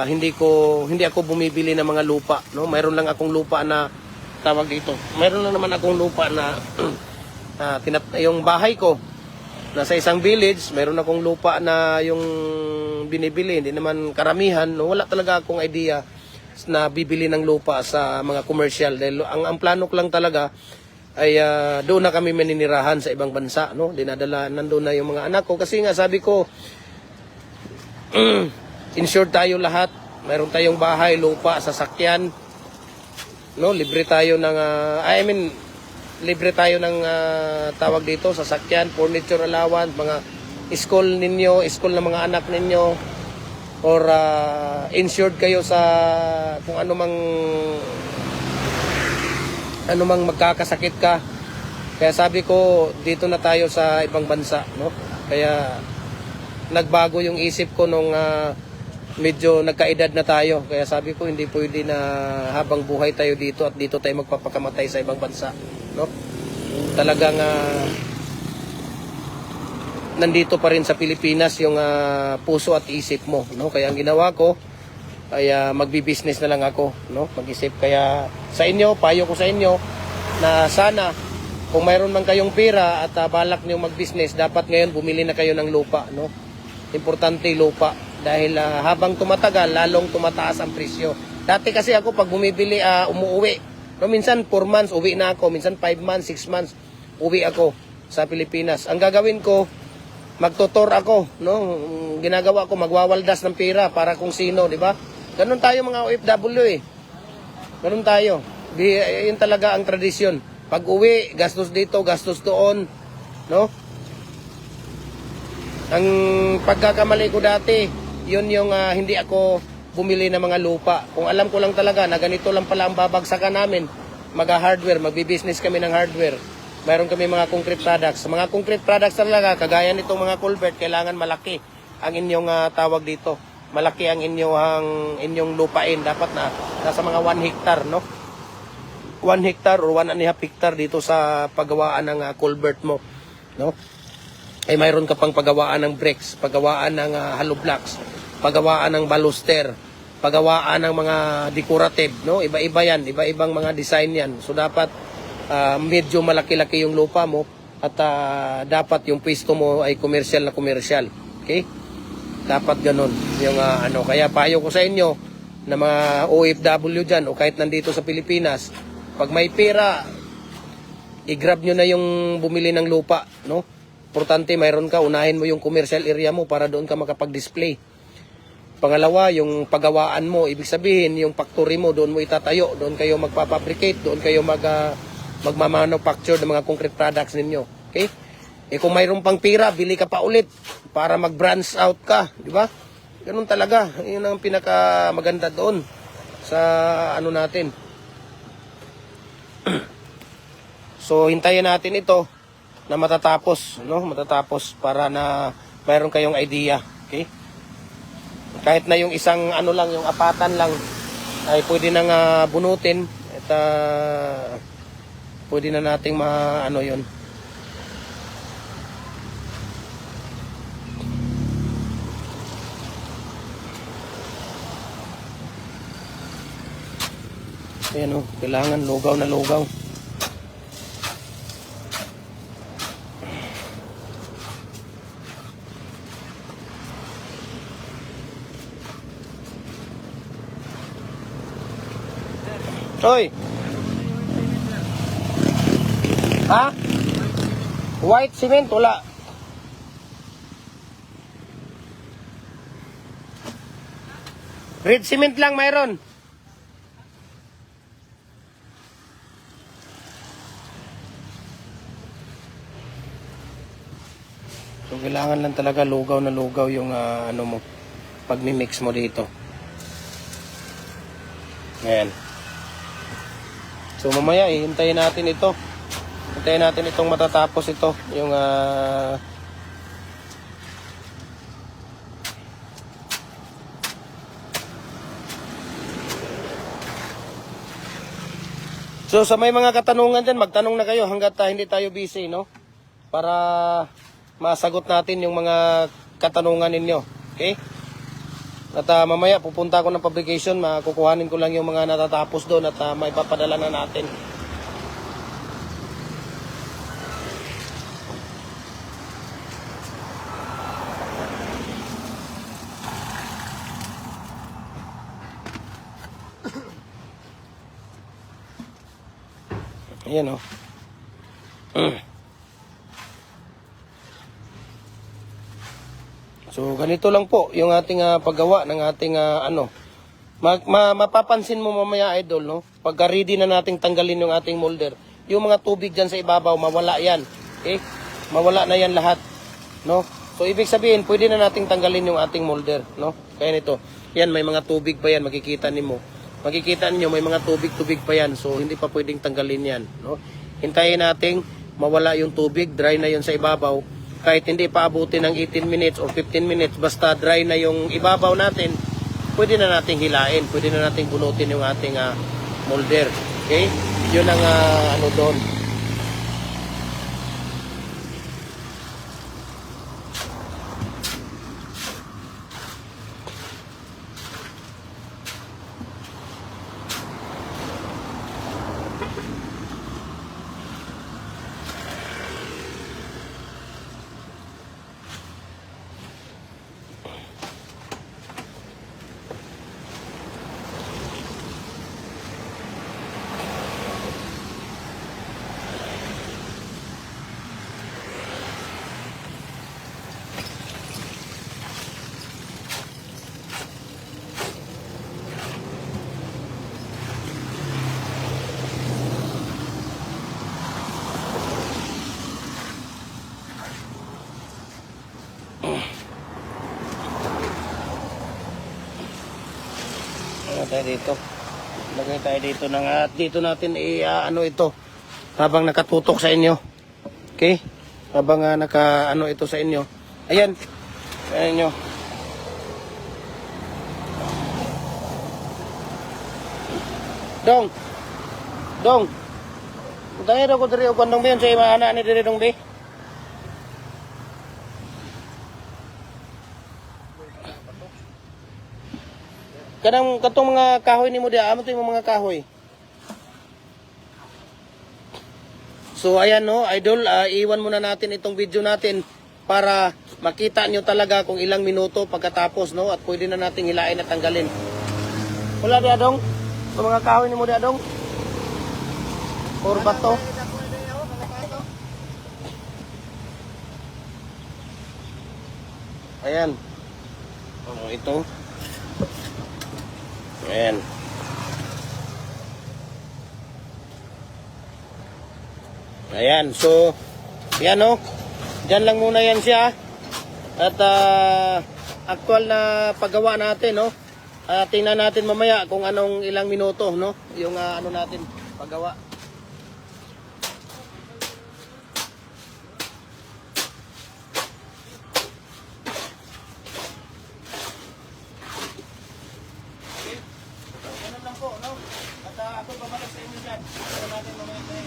hindi ako bumibili ng mga lupa, no? Mayroon lang akong lupa na tawag dito. Mayroon lang naman akong lupa na yung bahay ko nasa isang village, mayroon akong lupa na yung binibili, hindi naman karamihan, no? Wala talaga akong idea na bibili ng lupa sa mga commercial dahil ang plano ko lang talaga ay doon na kami maninirahan sa ibang bansa, no? Dinadala nandoon na yung mga anak ko kasi nga sabi ko insured tayo lahat. Mayroon tayong bahay, lupa, sasakyan. No, libre tayo ng libre tayo ng tawag dito, sasakyan, furniture allowance, mga school ninyo, school ng mga anak ninyo, or insured kayo sa kung ano mang magkakasakit ka. Kaya sabi ko, dito na tayo sa ibang bansa, no? Kaya nagbago yung isip ko nung medyo nagkaedad na tayo. Kaya sabi ko, hindi pwede na habang buhay tayo dito at dito tayo magpapakamatay sa ibang bansa, no? Talagang nandito pa rin sa Pilipinas yung puso at isip mo, no? Kaya ang ginawa ko ay magbi-business na lang ako, no? Mag-isip. Kaya sa inyo, payo ko sa inyo na sana kung mayroon man kayong pera at balak niyo mag-business, dapat ngayon bumili na kayo ng lupa, no? Importante lupa dahil habang tumatagal, lalong tumataas ang presyo. Dati kasi ako pag bumibili, umuwi. No, minsan 4 months uwi na ako, minsan 5 months, 6 months uwi ako sa Pilipinas. Ang gagawin ko, magtutor ako, no? Ginagawa ko, magwawaldas ng pera para kung sino, di ba? Ganun tayo mga OFW eh. Ganun tayo. Yun talaga ang tradisyon. Pag uwi, gastos dito, gastos doon, no? Ang pagkakamali ko dati, yun yung hindi ako bumili ng mga lupa. Kung alam ko lang talaga na ganito lang pala ang babagsakan namin, mag-hardware, magbi-business kami ng hardware. Mayroon kami mga concrete products. Mga concrete products talaga, kagaya nitong mga culvert, kailangan malaki ang inyong tawag dito. Malaki ang inyong lupain. Dapat na nasa mga 1 hectare, no? 1 hectare or 1.5 hectare dito sa paggawaan ng culvert mo, no? Ay mayroon ka pang paggawaan ng bricks, paggawaan ng hollow blocks, paggawaan ng baluster, paggawaan ng mga decorative, no? Iba-iba yan, iba-ibang mga design yan. So dapat medyo malaki-laki yung lupa mo at dapat yung pwesto mo ay commercial na commercial. Okay? Dapat ganun yung kaya payo ko sa inyo na mga OFW dyan o kahit nandito sa Pilipinas, pag may pera, i-grab nyo na yung bumili ng lupa, no? Importante, mayroon ka, unahin mo yung commercial area mo para doon ka makapag-display. Pangalawa, yung paggawaan mo, ibig sabihin, yung factory mo, doon mo itatayo, doon kayo magpapabricate, doon kayo magmamanufacture ng mga concrete products ninyo. Okay? Eh kung mayroon pang pera, bili ka pa ulit para mag-branch out ka, di ba? Ganun talaga. Yun ang pinaka maganda doon sa natin. So hintayin natin ito na matatapos, no? Matatapos para na mayroon kayong idea, okay? Kahit na yung isang lang, yung apatan lang ay pwede nang bunutin at pwede na nating yun. Ayan kailangan lugaw na lugaw. Hoy! Ha? White cement? Wala. Red cement lang mayroon. So kailangan lang talaga lugaw na lugaw yung mo pag mi-mix mo dito. Ayan. So mamaya hintayin natin ito. Hintayin natin itong matatapos ito, yung So sa may mga katanungan dyan, magtanong na kayo hanggat hindi tayo busy, no? Para masagot natin yung mga katanungan ninyo. Okay? At mamaya pupunta ako ng publication, makukuhanin ko lang yung mga natatapos doon at maipapadala na natin. Ayan So ganito lang po yung ating paggawa ng ating mapapansin mo mamaya idol, no? Pagka ready na nating tanggalin yung ating molder, yung mga tubig dyan sa ibabaw, mawala yan. Okay? Mawala na yan lahat. No? So, ibig sabihin, pwede na nating tanggalin yung ating molder. No? Kaya nito, yan, may mga tubig pa yan, makikita nimo. Makikita niyo may mga tubig-tubig pa yan. So, hindi pa pwedeng tanggalin yan. No? Hintayin nating mawala yung tubig, dry na yun sa ibabaw. Kahit hindi pa abutin ng 18 minutes o 15 minutes, basta dry na yung ibabaw natin, pwede na nating hilain, pwede na nating bunutin yung ating molder. Okay? Yun ang ano doon. Tayo dito. Lagay tayo dito ng dito natin ano ito habang nakatutok sa inyo. Okay? Habang naka ano ito sa inyo. Ayan. Ayan nyo. Dong. Dong. Tayo daw ko diri og kondong biyon sa ima ana ni diri dong bi. Kanang katong mga kahoy nimo dia, amo to yung mga kahoy. So ayan no, idol, iwan muna natin itong video natin para makita nyo talaga kung ilang minuto pagkatapos no at pwede na nating hilain at tanggalin. Wala dia dong. Sa mga kahoy nimo dia dong. Or bato. Ayan. Oh, ito. Ayan. Ayan. So, yan o. Diyan lang muna yan siya. At actual na paggawa natin, no? Tingnan natin mamaya kung anong ilang minuto, no? Yung ano natin, paggawa. Ako babalik sa inyo dyan. Ito natin mamaya tayo.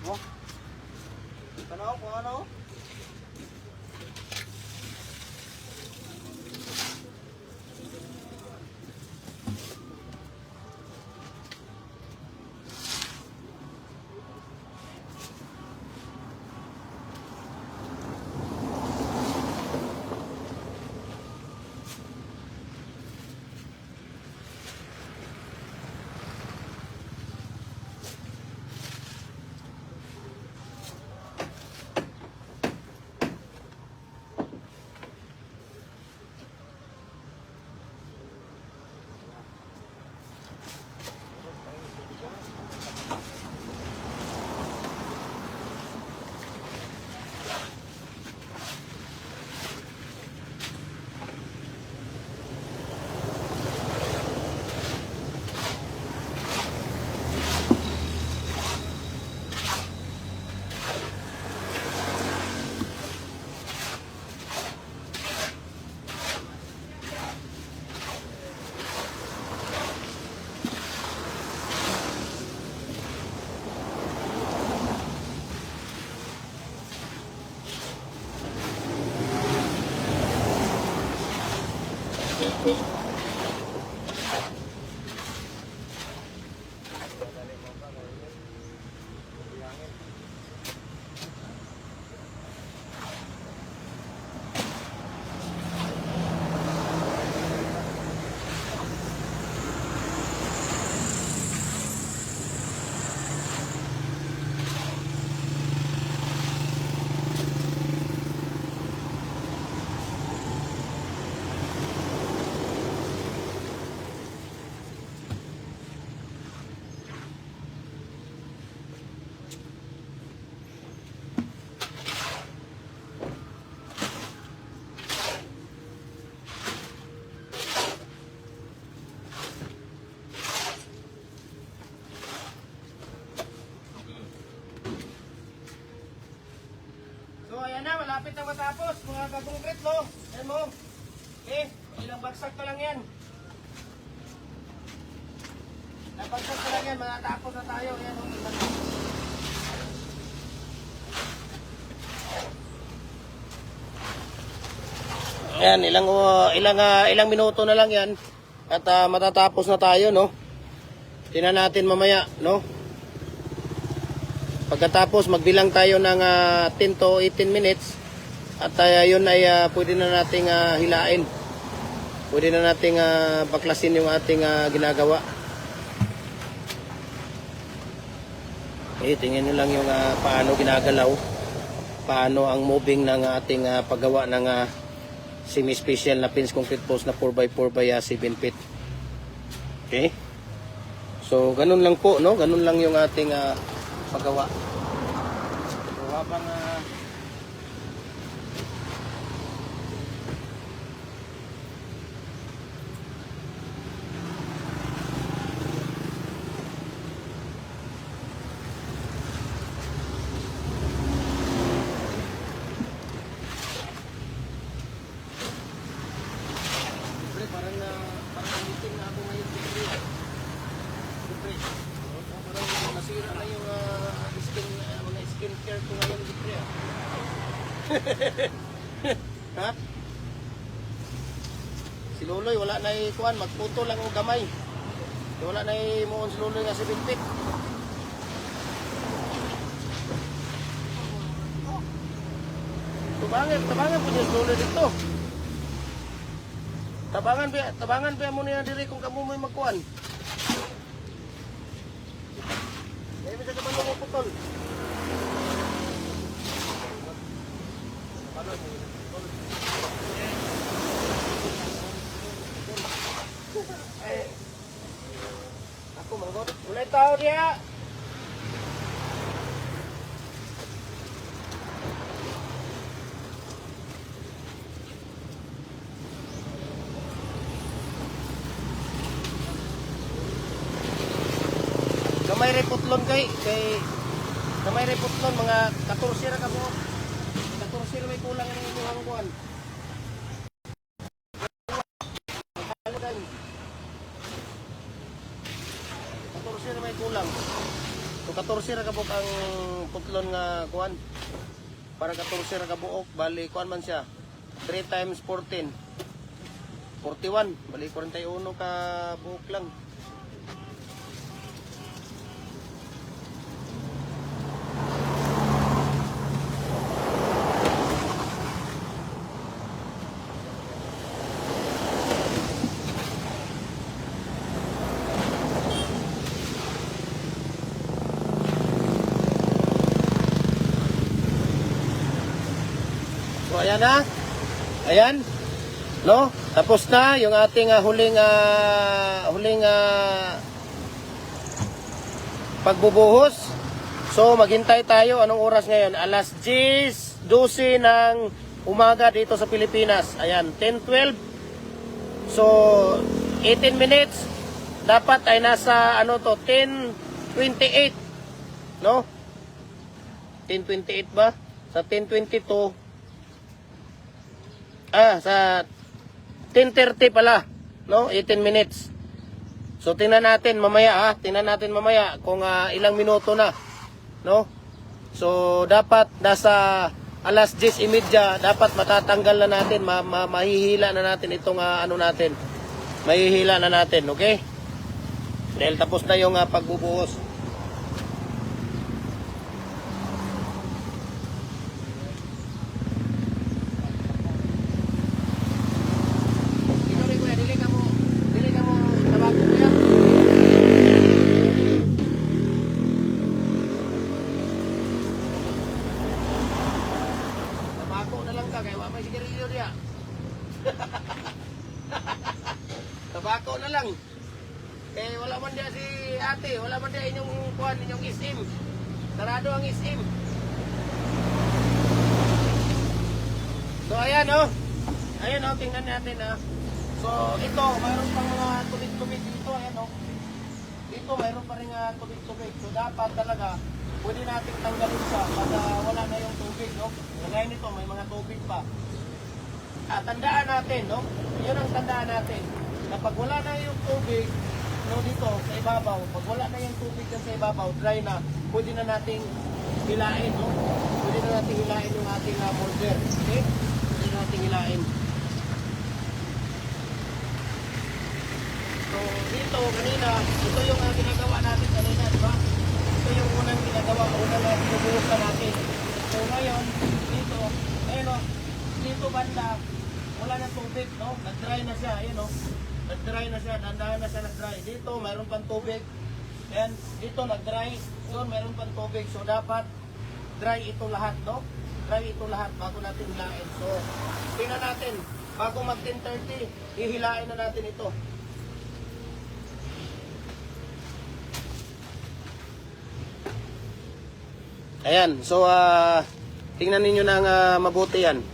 Oh. Ano kung ano? Ayan na, malapit na matapos mga kagungkrit, no? Ayan mo. Okay, ilang bagsak pa lang yan. Ilang bagsak pa lang yan, matatapos na tayo. Ayan, no? Ayan, ilang minuto na lang yan. At matatapos na tayo, no? Tingnan natin mamaya, no? Pagkatapos magbilang tayo ng 10 to 18 minutes at yun ay pwede na nating hilain. Pwede na nating baklasin yung ating ginagawa. Tingnan nyo lang yung paano ginagalaw. Paano ang moving ng ating paggawa ng semi-special na pins concrete post na 4x4 by 7 feet. Okay? So, ganun lang po, no? Ganun lang yung ating paggawa. So, habang parang meeting na ako ngayon. Parang nasira na yung mga skincare ko ngayon. Ha? Si Luloy wala na ikuan, magputo lang o gamay. Wala na imuon si Luloy nga 7 feet. Tabangan po si Luloy dito. Tabangan pa mo niya diri kung kamo may magkuan. Dahil bisa ka ba putol? Ako manggot. Ulay tao dia. Gamay reputlon kay gamay reputlon mga 14 ra ka mo. 14 ra may kulang ni imong kuan. So 14 ra kabuk ang putlon nga kuan. Para 14 ra kabuok, bali kuan man siya. 3 times 14. 41, bali 41 ka buok lang. So ayan na. Ayan. No? Tapos na yung ating huling pagbubuhos. So maghintay tayo. Anong oras ngayon? Alas 10:12 ng umaga dito sa Pilipinas. Ayan, 10:12. So 18 minutes. Dapat ay nasa 10:28. No? 10:28 ba? Sa 10:22. Sa 10:30 pala, no? 18 minutes. So tingnan natin mamaya, kung ilang minuto na, no? So dapat nasa alas 10:30 dapat matatanggal na natin, mahihila na natin itong natin. Mahihila na natin, okay? Dahil tapos na yung pagbubuhos. Tabako na lang. Eh wala man dia si ate, wala man dia inyong kuan, inyong isim. Sarado ang isim. So ayan oh. Ayan oh, tingnan natin So ito, mayroon pang mga tubig-tubig dito, ayan oh. Dito mayroon pa rin tubig-tubig. So dapat talaga pwede nating tanggalin siya para wala na yung tubig, no? Kagaya nito, may mga tubig pa. Tandaan natin, no? Yun ang tandaan natin. Kapag wala na yung tubig, no, dito sa ibabaw, pag wala na yung tubig dyan sa ibabaw, dry na, pwede na nating hilain, no? Pwede na nating hilain yung ating molder. Okay? Pwede na nating hilain. So, dito, kanina, ito yung ginagawa natin kanina, di ba? Ito yung unang ginagawa, unang binubuhusan natin. So, ngayon, dito, ayun o, dito banda, wala na tubig, no? Nag-dry na siya, ayun o. Nag-dry na siya, dandahan na siya nag-dry. Dito, mayroon pang tubig. Ayan, dito nag-dry. Doon, mayroon pang tubig. So, dapat dry ito lahat, no? Dry ito lahat bago natin hilain. So, tingnan natin. Bago mag 10:30, hihilain na natin ito. Ayan, so, tingnan ninyo ng mabuti yan.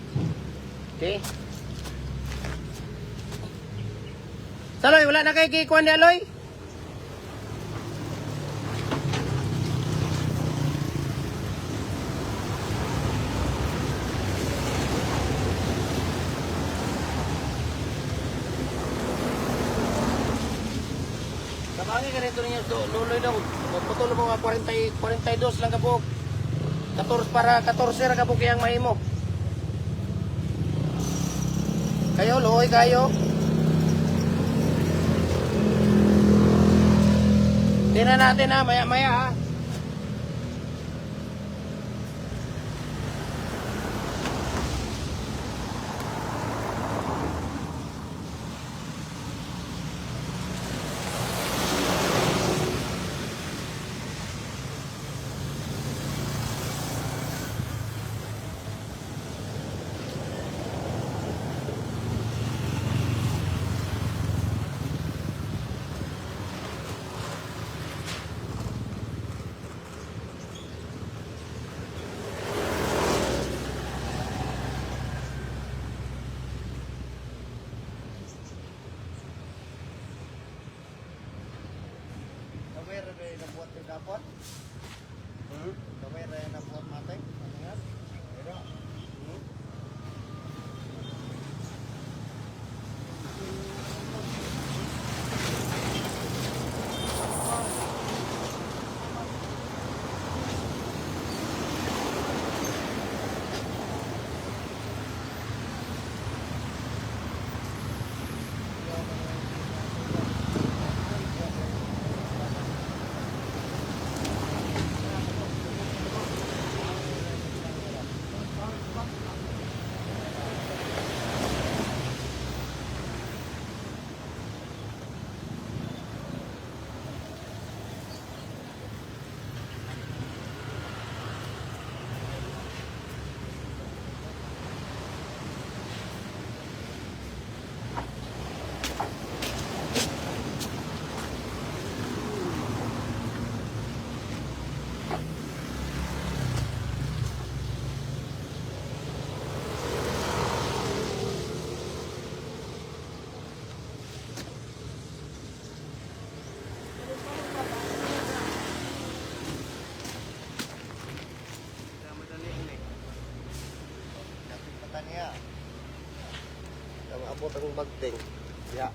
Okay? Saloy, wala na kayo kikuhan ni Aloy? Kabangi ka rin ito ninyo, luloy lang. Putol mo nga 42 lang kabuk. 14 ra kabuk yung mahimo. Kayo, luhoy kayo. Tingnan natin maya-maya buat dapat. Kamera yang buat mateng. Ingat. Pero. niya. Ang abot ang bagting. Ya.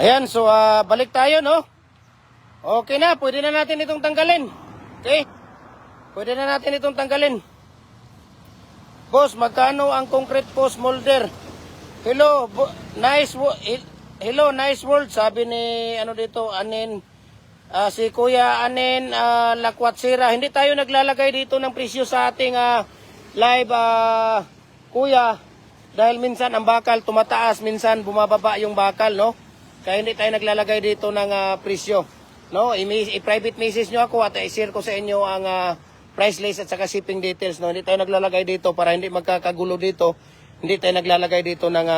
Ayan, so balik tayo, no? Okay na, pwede na natin itong tanggalin. Okay? Pwede na natin itong tanggalin. Boss, magkano ang concrete post molder? Hello, hello, nice world. Sabi ni, ano dito, Anin, si Kuya Anin Lakwatsira. Hindi tayo naglalagay dito ng presyo sa ating live, Kuya. Dahil minsan ang bakal tumataas, minsan bumababa yung bakal, no? Kaya hindi tayo naglalagay dito ng presyo. No? I-private message nyo ako at i-share ko sa inyo ang price list at saka shipping details. No? Hindi tayo naglalagay dito para hindi magkakagulo dito. Hindi tayo naglalagay dito ng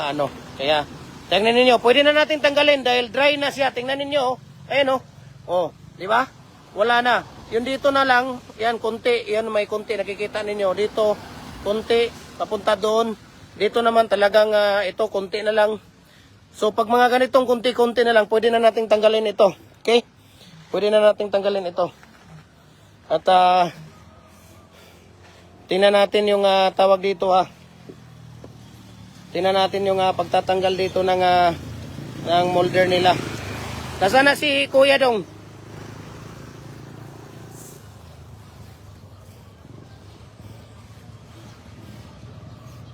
ano. Kaya, tingnan ninyo, pwede na natin tanggalin dahil dry na siya. Tingnan ninyo, oh. Ayan, oh. Oh, di ba? Wala na. Yung dito na lang, yan, konti. Yan, may konti. Nakikita ninyo. Dito, konti. Papunta doon. Dito naman talagang ito, konti na lang. So, pag mga ganitong konti-konti na lang, pwede na nating tanggalin ito. Okay? Pwede na nating tanggalin ito. At, tingnan natin yung tawag dito, ha. Tingnan natin yung pagtatanggal dito ng molder nila. Nasaan na si Kuya Dong?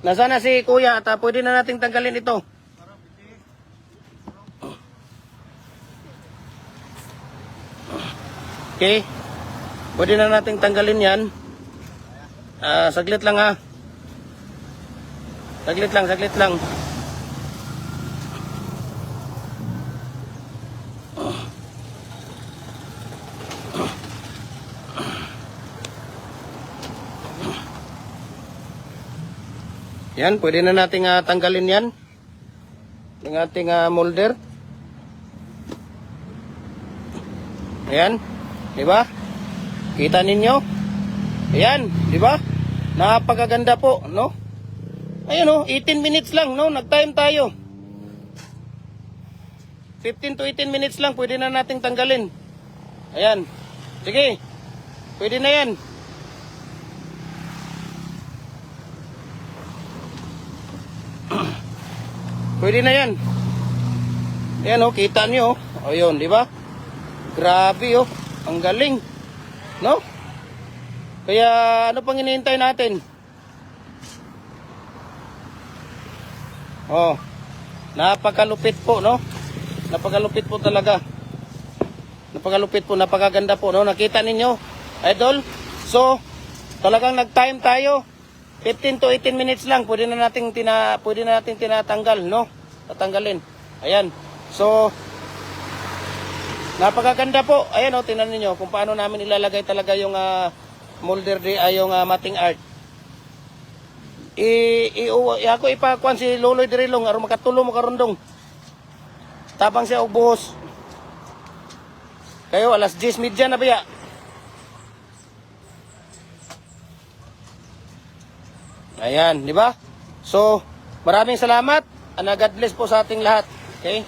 Nasaan na si Kuya at pwede na nating tanggalin ito. Okay. Pwede na nating tanggalin yan. Saglit lang ha. Saglit lang. Yan, pwede na nating tanggalin yan. Yung ating molder. Ayan, di ba? Kita ninyo? Ayan, di ba? Napakaganda po, no? Ayun, oh, 18 minutes lang, no? Nag-time tayo. 15 to 18 minutes lang, pwede na nating tanggalin. Ayan. Sige, pwede na yan. Pwede na yan. Ayan, oh, kita nyo, oh. Ayun, di ba? Grabe, oh. Ang galing. No? Kaya, ano pang hinihintay natin? Oh. Napakalupit po, no? Napakalupit po talaga. Napakalupit po, napakaganda po, no? Nakita ninyo, idol? So, talagang nag-time tayo. 15 to 18 minutes lang, pwede na nating tinatanggal, no? Tatanggalin. Ayan. So, napakaganda po. Ayan, oh, tingnan niyo kung paano namin ilalagay talaga yung molder yung mating art. Ako ipakuan si Loloy Dirilong aron makatulo mo karundong. Tapang siya og buhos. Kayo alas 10:30 na biya. Ayan, di ba? So, maraming salamat. And God bless po sa ating lahat. Okay?